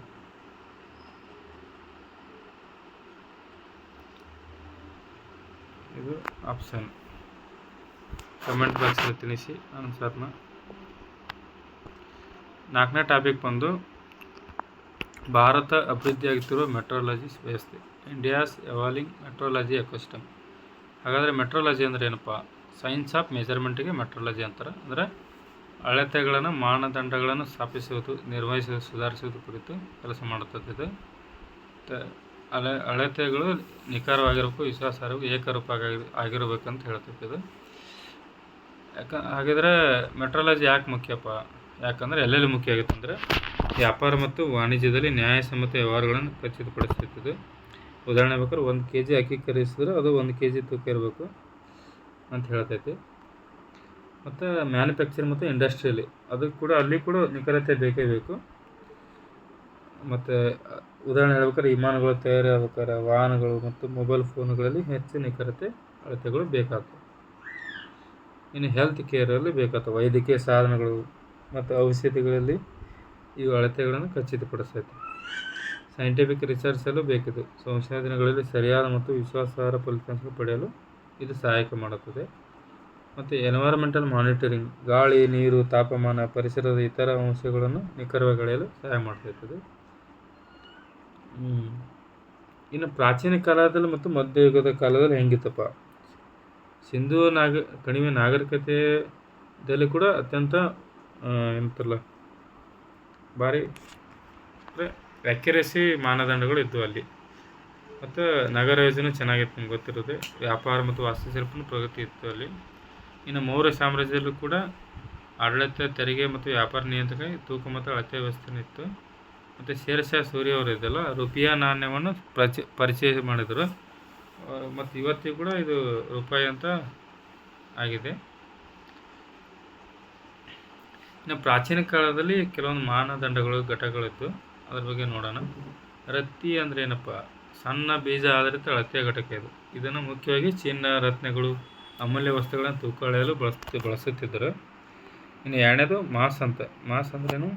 ಇದು ಆಪ್ಷನ್ ಕಮೆಂಟ್ ಬಾಕ್ಸಲ್ಲಿ ತಿಳಿಸಿ ಆನ್ಸರ್ನ. 4ನೇ ಟಾಪಿಕ್ ಬಂದು ಭಾರತ ಅಭಿವೃದ್ಧಿಯಾಗುತ್ತಿರುವ ಮೆಟ್ರಾಲಜಿ ವ್ಯವಸ್ಥೆ, ಇಂಡಿಯಾಸ್ ಎವಾಲ್ವಿಂಗ್ ಮೆಟ್ರಾಲಜಿ ಎಕೋಸಿಸ್ಟಮ್. ಹಾಗಾದರೆ ಮೆಟ್ರಾಲಜಿ ಅಂದರೆ ಏನಪ್ಪ? ಸೈನ್ಸ್ ಆಫ್ ಮೆಜರ್ಮೆಂಟಿಗೆ ಮೆಟ್ರಾಲಜಿ ಅಂತಾರೆ. ಅಂದರೆ ಅಳತೆಗಳನ್ನು ಮಾನದಂಡಗಳನ್ನು ಸ್ಥಾಪಿಸುವುದು, ನಿರ್ವಹಿಸುವುದು, ಸುಧಾರಿಸುವುದು ಕುರಿತು ಕೆಲಸ ಮಾಡುತ್ತದೆ. ಇದು ಅಳತೆಗಳು ನಿಖರವಾಗಿರಬೇಕು, ವಿಶ್ವಾಸಾರ್ಹ, ಏಕರೂಪ ಆಗಿರಬೇಕಂತ ಹೇಳ್ತೈತೆ ಇದು. ಹಾಗಿದ್ರೆ ಮೆಟ್ರಾಲಜಿ ಯಾಕೆ ಮುಖ್ಯಪ್ಪ? ಯಾಕಂದರೆ ಎಲ್ಲೆಲ್ಲಿ ಮುಖ್ಯ ಆಗುತ್ತೆ ಅಂದರೆ ವ್ಯಾಪಾರ ಮತ್ತು ವಾಣಿಜ್ಯದಲ್ಲಿ ನ್ಯಾಯಸಮ್ಮತ ವ್ಯವಹಾರಗಳನ್ನು ಖಚಿತಪಡಿಸುತ್ತದೆ. ಉದಾಹರಣೆ ಬೇಕಾದ್ರೆ 1 kg ಅಕ್ಕಿ ಖರೀದಿಸಿದ್ರೆ ಅದು 1 kg ತೂಕ ಇರಬೇಕು ಅಂತ ಹೇಳ್ತೈತಿ. ಮತ್ತು ಮ್ಯಾನುಫ್ಯಾಕ್ಚರಿಂಗ್ ಮತ್ತು ಇಂಡಸ್ಟ್ರಿಯಲ್ಲಿ ಅದಕ್ಕೆ ಕೂಡ ಅಲ್ಲಿ ಕೂಡ ನಿಖರತೆ ಬೇಕೇ ಬೇಕು. ಮತ್ತು ಉದಾಹರಣೆ ಹೇಳ್ಬೇಕಾದ್ರೆ ವಿಮಾನಗಳು ತಯಾರಾಗಬೇಕಾದ್ರೆ, ವಾಹನಗಳು ಮತ್ತು ಮೊಬೈಲ್ ಫೋನ್ಗಳಲ್ಲಿ ಹೆಚ್ಚು ನಿಖರತೆ ಅಳತೆಗಳು ಬೇಕಾಗ್ತವೆ. ಇನ್ನು ಹೆಲ್ತ್ ಕೇರಲ್ಲಿ ಬೇಕಾಗ್ತವೆ ವೈದ್ಯಕೀಯ ಸಾಧನಗಳು ಮತ್ತು ಔಷಧಿಗಳಲ್ಲಿ ಇವು ಅಳತೆಗಳನ್ನು ಖಚಿತಪಡಿಸ್ತೈತೆ. ಸೈಂಟಿಫಿಕ್ ರಿಸರ್ಚಲ್ಲೂ ಬೇಕಿದೆ. ಸಂಶೋಧನೆಗಳಲ್ಲಿ ಸರಿಯಾದ ಮತ್ತು ವಿಶ್ವಾಸಾರ್ಹ ಫಲಿತಾಂಶ ಪಡೆಯಲು ಇದು ಸಹಾಯಕ ಮಾಡುತ್ತದೆ. ಮತ್ತು ಎನ್ವೈರನ್ಮೆಂಟಲ್ ಮಾನಿಟರಿಂಗ್, ಗಾಳಿ, ನೀರು, ತಾಪಮಾನ, ಪರಿಸರದ ಇತರ ಅಂಶಗಳನ್ನು ನಿಖರವಾಗಿ ಅಳೆಯಲು ಸಹಾಯ ಮಾಡ್ತೈತದೆ. ಇನ್ನು ಪ್ರಾಚೀನ ಕಾಲದಲ್ಲಿ ಮತ್ತು ಮಧ್ಯಯುಗದ ಕಾಲದಲ್ಲಿ ಹೆಂಗಿತ್ತಪ್ಪ, ಸಿಂಧೂ ಕಣಿವೆ ನಾಗರಿಕತೆಯಲ್ಲಿ ಕೂಡ ಅತ್ಯಂತ ಎಂತಲ್ಲ ಭಾರಿ ವ್ಯಾಕ್ಯುರೇಸಿ ಮಾನದಂಡಗಳು ಇದ್ದವು ಅಲ್ಲಿ. ಮತ್ತು ನಗರ ಯೋಜನೆ ಚೆನ್ನಾಗಿತ್ತು, ನಿಮ್ಗೆ ಗೊತ್ತಿರುತ್ತೆ. ವ್ಯಾಪಾರ ಮತ್ತು ವಾಸ್ತುಶಿಲ್ಪನೂ ಪ್ರಗತಿ ಇತ್ತು ಅಲ್ಲಿ. ಇನ್ನು ಮೌರ್ಯ ಸಾಮ್ರಾಜ್ಯದಲ್ಲೂ ಕೂಡ ಆಡಳಿತ, ತೆರಿಗೆ ಮತ್ತು ವ್ಯಾಪಾರ ನಿಯಂತ್ರಣ, ತೂಕ ಮತ್ತು ಅಳತೆ ವ್ಯವಸ್ಥೆ ಇತ್ತು. ಮತ್ತು ಶೇರ್ಷಾ ಸೂರಿ ಅವರು ಇದ್ದಲ್ಲ, ರುಪಿಯಾ ನಾಣ್ಯವನ್ನು ಪರಿಚಯ ಮಾಡಿದರು. ಮತ್ತು ಇವತ್ತಿಗೂ ಕೂಡ ಇದು ರೂಪಾಯಿ ಅಂತ ಆಗಿದೆ. ಇನ್ನು ಪ್ರಾಚೀನ ಕಾಲದಲ್ಲಿ ಕೆಲವೊಂದು ಮಾನದಂಡಗಳು, ಘಟಕಗಳಿತ್ತು, ಅದ್ರ ಬಗ್ಗೆ ನೋಡೋಣ. ರತ್ತಿ ಅಂದರೆ ಏನಪ್ಪ, ಸಣ್ಣ ಬೀಜ ಆಧಾರಿತ ಅಳತೆಯ ಘಟಕ ಇದು. ಇದನ್ನು ಮುಖ್ಯವಾಗಿ ಚಿನ್ನ, ರತ್ನಗಳು, ಅಮೂಲ್ಯ ವಸ್ತುಗಳನ್ನು ತೂಕ ಅಳೆಯಲು ಬಳಸುತ್ತಿದ್ದರು. ಇನ್ನು ಎರಡನೇದು ಮಾಸ್ ಅಂತ. ಮಾಸ್ ಅಂದ್ರೇನು,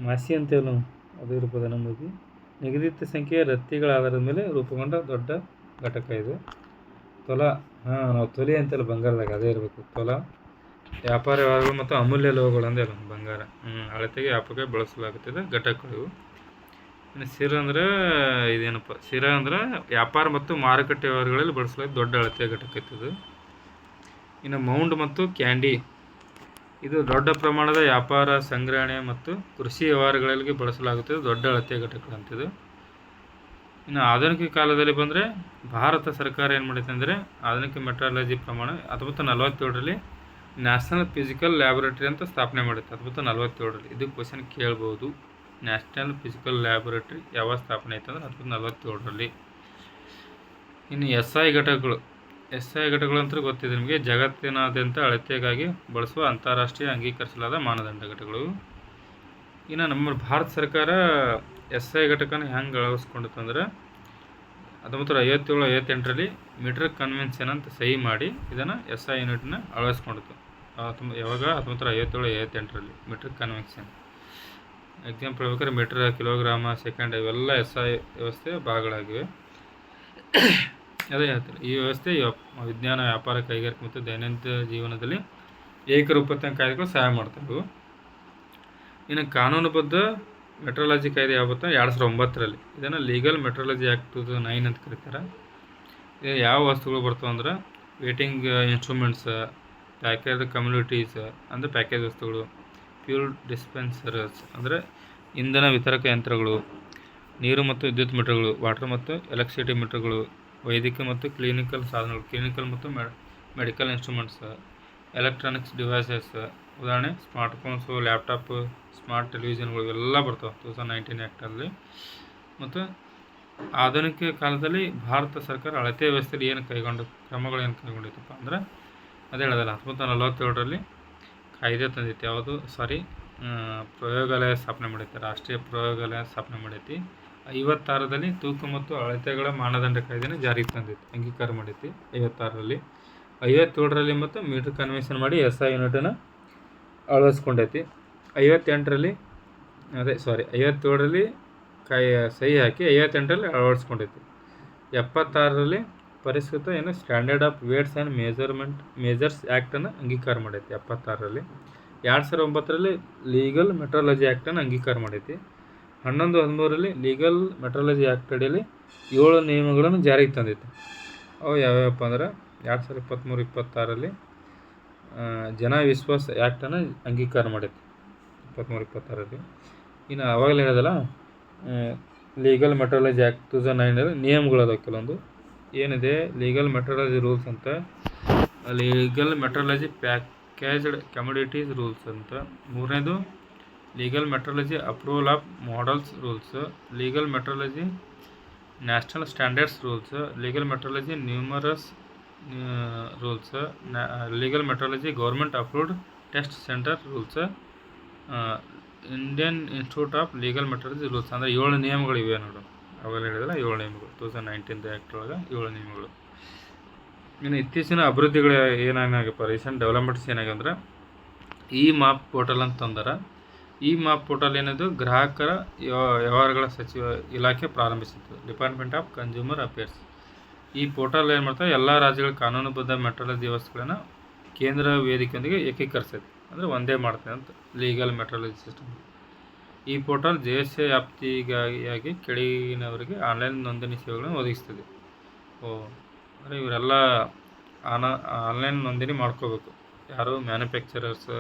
ಮಾಸಿ ಅಂತೇನು ಅದು ಇರ್ಬೋದು ನಮಗೆ. ನಿಗದಿತ ಸಂಖ್ಯೆಯ ರತ್ತಿಗಳ ಆಧಾರದ ಮೇಲೆ ರೂಪುಗೊಂಡ ದೊಡ್ಡ ಘಟಕ ಇದು. ತೊಲ, ನಾವು ತೊಲೆ ಅಂತೆಲ್ಲ ಬಂಗಾರದಾಗ ಅದೇ ಇರಬೇಕು. ತೊಲ ವ್ಯಾಪಾರ ವ್ಯವಹಾರಗಳು ಮತ್ತು ಅಮೂಲ್ಯ ಲೋಹಗಳು ಅಂದೇನು ಬಂಗಾರ, ಅಳತೆಗೆ ವ್ಯಾಪಕವಾಗಿ ಬಳಸಲಾಗುತ್ತದೆ ಘಟಕಗಳು. ಇನ್ನು ಸಿರ ಅಂದರೆ ಇದೇನಪ್ಪ, ಸಿರ ಅಂದರೆ ವ್ಯಾಪಾರ ಮತ್ತು ಮಾರುಕಟ್ಟೆ ವ್ಯವಹಾರಗಳಲ್ಲಿ ಬಳಸಲಾದ ದೊಡ್ಡ ಅಳತೆಯ ಘಟಕ ಇತ್ತು. ಇನ್ನು ಮೌಂಡ್ ಮತ್ತು ಕ್ಯಾಂಡಿ, ಇದು ದೊಡ್ಡ ಪ್ರಮಾಣದ ವ್ಯಾಪಾರ, ಸಂಗ್ರಹಣೆ ಮತ್ತು ಕೃಷಿ ವ್ಯವಹಾರಗಳಲ್ಲಿ ಬಳಸಲಾಗುತ್ತದೆ ದೊಡ್ಡ ಅಳತೆಯ ಘಟಕಗಳಂತಿದ್ದು. ಇನ್ನು ಆಧುನಿಕ ಕಾಲದಲ್ಲಿ ಬಂದರೆ ಭಾರತ ಸರ್ಕಾರ ಏನು ಮಾಡೈತೆ ಅಂದರೆ ಆಧುನಿಕ ಮೆಟ್ರಾಲಜಿ ಪ್ರಮಾಣ 1947ರಲ್ಲಿ ನ್ಯಾಷನಲ್ ಫಿಸಿಕಲ್ ಲ್ಯಾಬೊರೇಟರಿ ಅಂತ ಸ್ಥಾಪನೆ ಮಾಡುತ್ತೆ. 1947ರಲ್ಲಿ ಇದು ಕ್ವಶನ್ ಕೇಳ್ಬೋದು. ನ್ಯಾಷನಲ್ ಫಿಸಿಕಲ್ ಲ್ಯಾಬೊರೇಟರಿ ಯಾವಾಗ ಸ್ಥಾಪನೆ ಆಯಿತು ಅಂದರೆ 1947ರಲ್ಲಿ. ಇನ್ನು SI ಘಟಕಗಳು. SI ಘಟಕಗಳು ಅಂತ ಗೊತ್ತಿದೆ ನಿಮಗೆ, ಜಗತ್ತಿನಾದ್ಯಂತ ಅಳತೆಗಾಗಿ ಬಳಸುವ ಅಂತಾರಾಷ್ಟ್ರೀಯ ಅಂಗೀಕರಿಸಲಾದ ಮಾನದಂಡ ಘಟಕಗಳು. ಇನ್ನು ನಮ್ಮ ಭಾರತ ಸರ್ಕಾರ SI ಘಟಕನ ಹೆಂಗೆ ಅಳವಡಿಸ್ಕೊಂಡಿತ್ತಂದ್ರೆ 1957-58ರಲ್ಲಿ ಮೀಟರ್ ಕನ್ವೆನ್ಷನ್ ಅಂತ ಸಹಿ ಮಾಡಿ ಇದನ್ನು SI ಯೂನಿಟ್ನ ಅಳವಡಿಸ್ಕೊಂಡಿತ್ತು. ಯಾವಾಗ 1957-58ರಲ್ಲಿ ಮೀಟರ್ ಕನ್ವೆನ್ಷನ್. ಎಕ್ಸಾಂಪಲ್ ಹೇಳ್ಬೇಕಾದ್ರೆ ಮೀಟರ್, ಕಿಲೋಗ್ರಾಮ, ಸೆಕೆಂಡ್ ಇವೆಲ್ಲ SI ವ್ಯವಸ್ಥೆಯ ಭಾಗಗಳಾಗಿವೆ. ಅದೇ ಹೇಳ್ತಾರೆ, ಈ ವ್ಯವಸ್ಥೆ ವಿಜ್ಞಾನ, ವ್ಯಾಪಾರ, ಕೈಗಾರಿಕೆ ಮತ್ತು ದೈನಂದಿನ ಜೀವನದಲ್ಲಿ ಏಕರೂಪತೆ ಕಾಯ್ದೆಗಳು ಸಹಾಯ ಮಾಡ್ತವೆ. ಇನ್ನು ಕಾನೂನುಬದ್ಧ ಮೆಟ್ರಾಲಜಿ ಕಾಯ್ದೆ ಯಾವತ್ತು 2009ರಲ್ಲಿ. ಇದನ್ನು ಲೀಗಲ್ ಮೆಟ್ರಾಲಜಿ ಆ್ಯಕ್ಟ್ 2009 ಅಂತ ಕರೀತಾರೆ. ಇದು ಯಾವ ವಸ್ತುಗಳು ಬರ್ತಾವೆ ಅಂದ್ರೆ ವೇಟಿಂಗ್ ಇನ್ಸ್ಟ್ರೂಮೆಂಟ್ಸ್, ಪ್ಯಾಕೇಜ್ ಕಮ್ಯುನಿಟೀಸ್ ಅಂದರೆ ಪ್ಯಾಕೇಜ್ ವಸ್ತುಗಳು, ಫ್ಯೂಲ್ ಡಿಸ್ಪೆನ್ಸರ್ಸ್ ಅಂದರೆ ಇಂಧನ ವಿತರಕ ಯಂತ್ರಗಳು, ನೀರು ಮತ್ತು ವಿದ್ಯುತ್ ಮೀಟರ್ಗಳು, ವಾಟರ್ ಮತ್ತು ಎಲೆಕ್ಟ್ರಿಸಿಟಿ ಮೀಟರ್ಗಳು, ವೈದ್ಯಕೀಯ ಮತ್ತು ಕ್ಲಿನಿಕಲ್ ಸಾಧನಗಳು, ಕ್ಲಿನಿಕಲ್ ಮತ್ತು ಮೆಡಿಕಲ್ ಇನ್ಸ್ಟ್ರೂಮೆಂಟ್ಸ್, ಎಲೆಕ್ಟ್ರಾನಿಕ್ಸ್ ಡಿವೈಸಸ್, ಉದಾಹರಣೆ ಸ್ಮಾರ್ಟ್ಫೋನ್ಸು, ಲ್ಯಾಪ್ಟಾಪ್, ಸ್ಮಾರ್ಟ್ ಟೆಲಿವಿಷನ್ಗಳು ಇವೆಲ್ಲ ಬರ್ತಾವೆ 2019 ಆ್ಯಕ್ಟಲ್ಲಿ. ಮತ್ತು ಆಧುನಿಕ ಕಾಲದಲ್ಲಿ ಭಾರತ ಸರ್ಕಾರ ಅಳತೆ ವ್ಯವಸ್ಥೆಯಲ್ಲಿ ಏನು ಕ್ರಮಗಳು ಏನು ಕೈಗೊಂಡಿತ್ತಪ್ಪ ಅಂದ್ರೆ ಅದೇ ಹೇಳೋದಲ್ಲ, 1947ರಲ್ಲಿ ಕಾಯ್ದೆ ತಂದಿತ್ತು. ಯಾವುದು ಪ್ರಯೋಗಾಲಯ ಸ್ಥಾಪನೆ ಮಾಡೈತೆ, ರಾಷ್ಟ್ರೀಯ ಪ್ರಯೋಗಾಲಯ ಸ್ಥಾಪನೆ ಮಾಡೈತಿ. 56ರಲ್ಲಿ ತೂಕ ಮತ್ತು ಅಳತೆಗಳ ಮಾನದಂಡ ಕಾಯ್ದೆನ ಜಾರಿಗೆ ತಂದಿತ್ತು, ಅಂಗೀಕಾರ ಮಾಡೈತಿ 56ರಲ್ಲಿ. 57ರಲ್ಲಿ ಮತ್ತು ಮೀಟರ್ ಕನ್ವೆನ್ಷನ್ ಮಾಡಿ SI ಯೂನಿಟನ್ನು ಅಳವಡಿಸ್ಕೊಂಡೈತಿ. 58ರಲ್ಲಿ 57ರಲ್ಲಿ ಸಹಿ ಹಾಕಿ 58ರಲ್ಲಿ ಅಳವಡಿಸ್ಕೊಂಡೈತಿ. 76ರಲ್ಲಿ ಪರಿಷ್ಕೃತ standard of weights and measures ಆ್ಯಕ್ಟನ್ನು ಅಂಗೀಕಾರ ಮಾಡೈತಿ 76ರಲ್ಲಿ. 2009ರಲ್ಲಿ ಲೀಗಲ್ ಮೆಟ್ರಾಲಜಿ ಆ್ಯಕ್ಟನ್ನು ಅಂಗೀಕಾರ ಮಾಡೈತಿ. 11-13ರಲ್ಲಿ ಲೀಗಲ್ ಮೆಟ್ರಾಲಜಿ ಆ್ಯಕ್ಟ್ ಅಡಿಯಲ್ಲಿ 7 ನಿಯಮಗಳನ್ನು ಜಾರಿಗೆ ತಂದಿತ್ತು. ಅವು ಯಾವ್ಯಾವಪ್ಪ ಅಂದ್ರೆ 2023-26ರಲ್ಲಿ ಜನ ವಿಶ್ವಾಸ ಆ್ಯಕ್ಟನ್ನು ಅಂಗೀಕಾರ ಮಾಡೈತಿ 23-26ರಲ್ಲಿ. ಇನ್ನು ಅವಾಗಲೇ ಹೇಳೋದಲ್ಲ, ಲೀಗಲ್ ಮೆಟ್ರಾಲಜಿ ಆ್ಯಕ್ಟ್ 2009ರಲ್ಲಿ ನಿಯಮಗಳು ಅದಾವೆ ಕೆಲವೊಂದು. ಏನಿದೆ ಲೀಗಲ್ ಮೆಟ್ರಾಲಜಿ ರೂಲ್ಸ್ ಅಂತ, legal metrology packaged commodities rules ಅಂತ. 3ನೇದು legal metrology approval of models rules, legal metrology national standards rules, legal metrology numerous rules, legal metrology government approved test centre rules, Indian institute of legal metrology rules. ಅಂದರೆ 7 ನಿಯಮಗಳಿವೆ ನೋಡು. ಅವೆಲ್ಲ ಹೇಳಿದ್ರೆ 7 ನಿಯಮಗಳು 2019 ಆ್ಯಕ್ಟ್ ಒಳಗೆ 7 ನಿಯಮಗಳು. ಇನ್ನು ಇತ್ತೀಚಿನ ಅಭಿವೃದ್ಧಿಗಳು ಏನಾಗಪ್ಪ, ರೀಸೆಂಟ್ ಡೆವಲಪ್ಮೆಂಟ್ಸ್ ಏನಾಗಂದ್ರೆ ಈ ಮಾಪ್ ಪೋರ್ಟಲ್ ಅಂತ ತಂದಾರ. ಈ ಮಾಪ್ ಪೋರ್ಟಲ್ ಏನದು ಗ್ರಾಹಕರ ವ್ಯವಹಾರಗಳ ಸಚಿವ ಇಲಾಖೆ ಪ್ರಾರಂಭಿಸಿತ್ತು, ಡಿಪಾರ್ಟ್ಮೆಂಟ್ ಆಫ್ ಕನ್ಸ್ಯೂಮರ್ ಅಫೇರ್ಸ್. ಈ ಪೋರ್ಟಲ್ ಏನು ಮಾಡ್ತಾರೆ, ಎಲ್ಲ ರಾಜ್ಯಗಳ ಕಾನೂನುಬದ್ಧ ಮೆಟ್ರಾಲಜಿ ವ್ಯವಸ್ಥೆಗಳನ್ನು ಕೇಂದ್ರ ವೇದಿಕೆಯೊಂದಿಗೆ ಏಕೀಕರಿಸೈತೆ, ಅಂದರೆ ಒಂದೇ ಮಾಡ್ತೇನೆ ಅಂತ ಲೀಗಲ್ ಮೆಟ್ರಾಲಜಿ ಸಿಸ್ಟಮ್. ಈ ಪೋರ್ಟಲ್ JSA ವ್ಯಾಪ್ತಿಗಾಗಿ ಕೆಳಗಿನವರಿಗೆ ಆನ್ಲೈನ್ ನೋಂದಣಿ ಸೇವೆಗಳನ್ನು ಒದಗಿಸ್ತದೆ. ಅಂದರೆ ಇವರೆಲ್ಲ ಆನ್ಲೈನ್ ನೋಂದಣಿ ಮಾಡ್ಕೋಬೇಕು. ಯಾರು ಮ್ಯಾನುಫ್ಯಾಕ್ಚರರ್ಸ್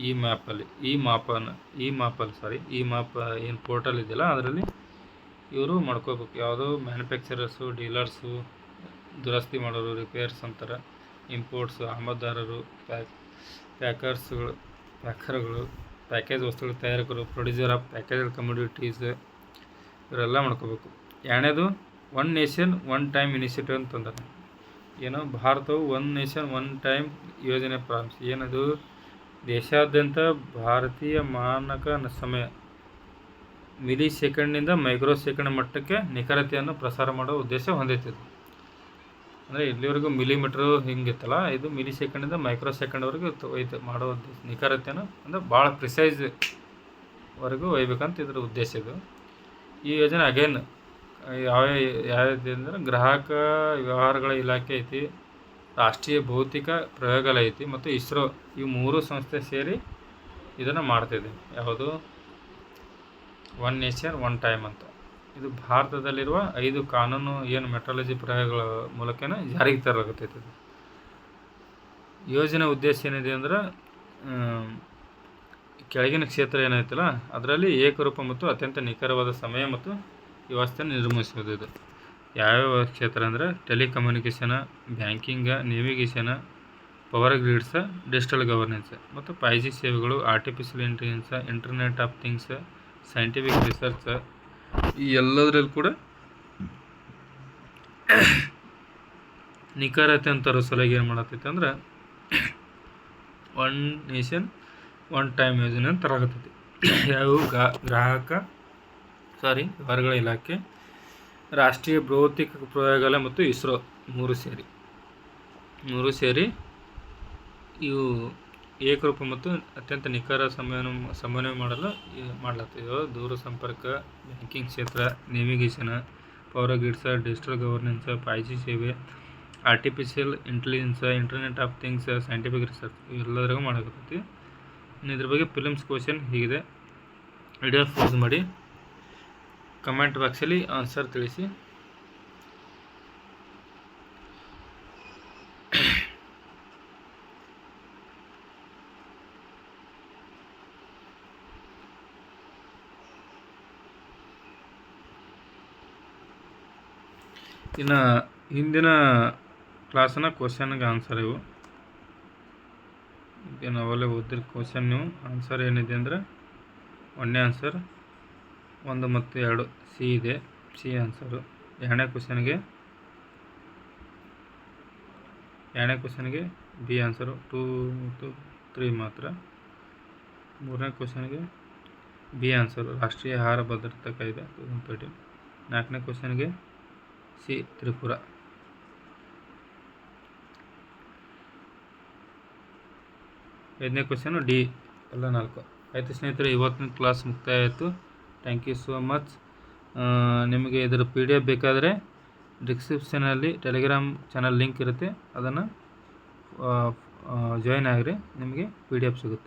ಈ ಮಾಪ್ ಏನು ಪೋರ್ಟಲ್ ಇದೆಯಲ್ಲ ಅದರಲ್ಲಿ ಇವರು ಮಾಡ್ಕೋಬೇಕು. ಯಾವುದೋ ಮ್ಯಾನುಫ್ಯಾಕ್ಚರರ್ಸು, ಡೀಲರ್ಸು, ದುರಸ್ತಿ ಮಾಡೋರು, ರಿಪೇರ್ಸ್ ಅಂತಾರೆ, ಇಂಪೋರ್ಟ್ಸು, ಆಮದುದಾರರು, ಪ್ಯಾಕರ್ಗಳು, ಪ್ಯಾಕೇಜ್ ವಸ್ತುಗಳ ತಯಾರಕರು, ಪ್ರೊಡ್ಯೂಸರ್ ಆಫ್ ಪ್ಯಾಕೇಜ್ ಕಮ್ಯುನಿಟೀಸ್, ಇವರೆಲ್ಲ ಮಾಡ್ಕೋಬೇಕು. ಎರಡನೇದು one nation one time initiative ಅಂತಂದ್ರೆ ಏನೋ ಭಾರತವು ಒನ್ ನೇಷನ್ ಒನ್ ಟೈಮ್ ಯೋಜನೆ ಪ್ರಾರಂಭಿಸಿ. ಏನದು ದೇಶಾದ್ಯಂತ ಭಾರತೀಯ ಮಾನಕ ಸಮಯ ಮಿಲಿ ಸೆಕೆಂಡ್ನಿಂದ ಮೈಕ್ರೋ ಸೆಕೆಂಡ್ ಮಟ್ಟಕ್ಕೆ ನಿಖರತೆಯನ್ನು ಪ್ರಸಾರ ಮಾಡೋ ಉದ್ದೇಶ ಹೊಂದೈತಿದೆ. ಅಂದರೆ ಇಲ್ಲಿವರೆಗೂ ಮಿಲಿಮೀಟ್ರು ಹಿಂಗಿತ್ತಲ್ಲ, ಇದು ಮಿಲಿ ಸೆಕೆಂಡಿಂದ ಮೈಕ್ರೋ ಸೆಕೆಂಡ್ವರೆಗೂ ಮಾಡೋ ಉದ್ದೇಶ, ನಿಖರತೆಯನ್ನು ಅಂದರೆ ಭಾಳ ಪ್ರಿಸೈಸ್ವರೆಗೂ ಒಯ್ಬೇಕಂತ ಇದ್ರ ಉದ್ದೇಶ ಇದು. ಈ ಯೋಜನೆ ಅಗೇನ್ ಯಾವ್ದು ಅಂದರೆ ಗ್ರಾಹಕ ವ್ಯವಹಾರಗಳ ಇಲಾಖೆ ಐತಿ, ರಾಷ್ಟ್ರೀಯ ಭೌತಿಕ ಪ್ರಯೋಗಾಲಯ ಐತಿ ಮತ್ತು ಇಸ್ರೋ, ಈ 3 ಸಂಸ್ಥೆ ಸೇರಿ ಇದನ್ನು ಮಾಡ್ತಿದೆ. ಯಾವುದು ಒನ್ ನೇಷನ್ ಒನ್ ಟೈಮ್ ಅಂತ. ಇದು ಭಾರತದಲ್ಲಿರುವ 5 ಕಾನೂನು ಏನು ಮೆಟ್ರಾಲಜಿ ಪ್ರಯೋಗಗಳ ಮೂಲಕನೇ ಜಾರಿಗೆ ತರಲಾಗುತ್ತೈತೆ. ಯೋಜನೆ ಉದ್ದೇಶ ಏನಿದೆ ಅಂದ್ರೆ ಕೆಳಗಿನ ಕ್ಷೇತ್ರ ಏನೈತಲ್ಲ ಅದರಲ್ಲಿ ಏಕರೂಪ ಮತ್ತು ಅತ್ಯಂತ ನಿಖರವಾದ ಸಮಯ ಮತ್ತು ವ್ಯವಸ್ಥೆಯನ್ನು ನಿರ್ಮಿಸುವುದು. ಇದು ಯಾವ್ಯಾವ ಕ್ಷೇತ್ರ ಅಂದರೆ telecommunication, banking, navigation, power grids, digital governance ಮತ್ತು 5G ಸೇವೆಗಳು, artificial intelligence, internet of things, scientific research, ಈ ಎಲ್ಲದರಲ್ಲಿ ಕೂಡ ನಿಖರತೆ ಅಂತ ಸಲುವಾಗಿ ಏನು ಮಾಡತ್ತೈತೆ ಅಂದ್ರೆ ಒನ್ ನೇಷನ್ ಒನ್ ಟೈಮ್ ಯೋಜನೆ ಅಂತ ತರಾಗತ್ತೈತಿ. ಯಾವ ವ್ಯವಹಾರಗಳ ಇಲಾಖೆ, ರಾಷ್ಟ್ರೀಯ ಭೌತಿಕ ಪ್ರಯೋಗಾಲಯ ಮತ್ತು ಇಸ್ರೋ 3 ಸೇರಿ ಇವು ಏಕರೂಪ ಮತ್ತು ಅತ್ಯಂತ ನಿಖರ ಸಮನ್ವಯ ಮಾಡಲು ಮಾಡಲಾಗ್ತದೆ. ದೂರ ಸಂಪರ್ಕ, ಬ್ಯಾಂಕಿಂಗ್ ಕ್ಷೇತ್ರ, navigation, power grids, digital governance, 5G ಸೇವೆ, artificial intelligence, internet of things, scientific research ಇವೆಲ್ಲರಿಗೂ ಮಾಡಕತ್ತೈತಿ. ಇದ್ರ ಬಗ್ಗೆ ಫಿಲಿಮ್ಸ್ ಕ್ವಶನ್ ಹೀಗಿದೆ. ವಿಡಿಯೋ ಪಾಸ್ ಮಾಡಿ ಕಮೆಂಟ್ ಬಾಕ್ಸಲ್ಲಿ ಆನ್ಸರ್ ತಿಳಿಸಿ. ಇನ್ನು ಹಿಂದಿನ ಕ್ಲಾಸಿನ ಕ್ವಶನ್ಗೆ ಆನ್ಸರ್ ಇವು. ನಾವೆಲ್ಲ ಓದಿದ ಕ್ವಶನ್ ನೀವು ಆನ್ಸರ್ ಏನಿದೆ ಅಂದರೆ 1ನೇ ಆನ್ಸರ್ 1 ಮತ್ತು 2 ಸಿ ಇದೆ, ಸಿ ಆನ್ಸರು. 2ನೇ ಕ್ವಶನ್ಗೆ ಬಿ ಆನ್ಸರು, 2 ಮತ್ತು 3 ಮಾತ್ರ. 3ನೇ ಕ್ವಶನ್ಗೆ ಬಿ ಆನ್ಸರು, ರಾಷ್ಟ್ರೀಯ ಆಹಾರ ಭದ್ರತಾ ಕಾಯ್ದೆ 2013. 4ನೇ ಕ್ವಶನ್ಗೆ ಸಿ ತ್ರಿಪುರ. 5ನೇ ಕ್ವಶನು ಡಿ, ಎಲ್ಲ 4. ಆಯಿತು ಸ್ನೇಹಿತರೆ, ಇವತ್ತಿನ ಕ್ಲಾಸ್ ಮುಕ್ತಾಯ ಆಯಿತು. Thank you so much. ನಿಮಗೆ ಇದರ PDF ಬೇಕಾದರೆ ಡಿಸ್ಕ್ರಿಪ್ಷನಲ್ಲಿ ಟೆಲಿಗ್ರಾಮ್ ಚಾನಲ್ ಲಿಂಕ್ ಇರುತ್ತೆ, ಅದನ್ನು ಜಾಯಿನ್ ಆಗಿರಿ, ನಿಮಗೆ PDF ಸಿಗುತ್ತೆ.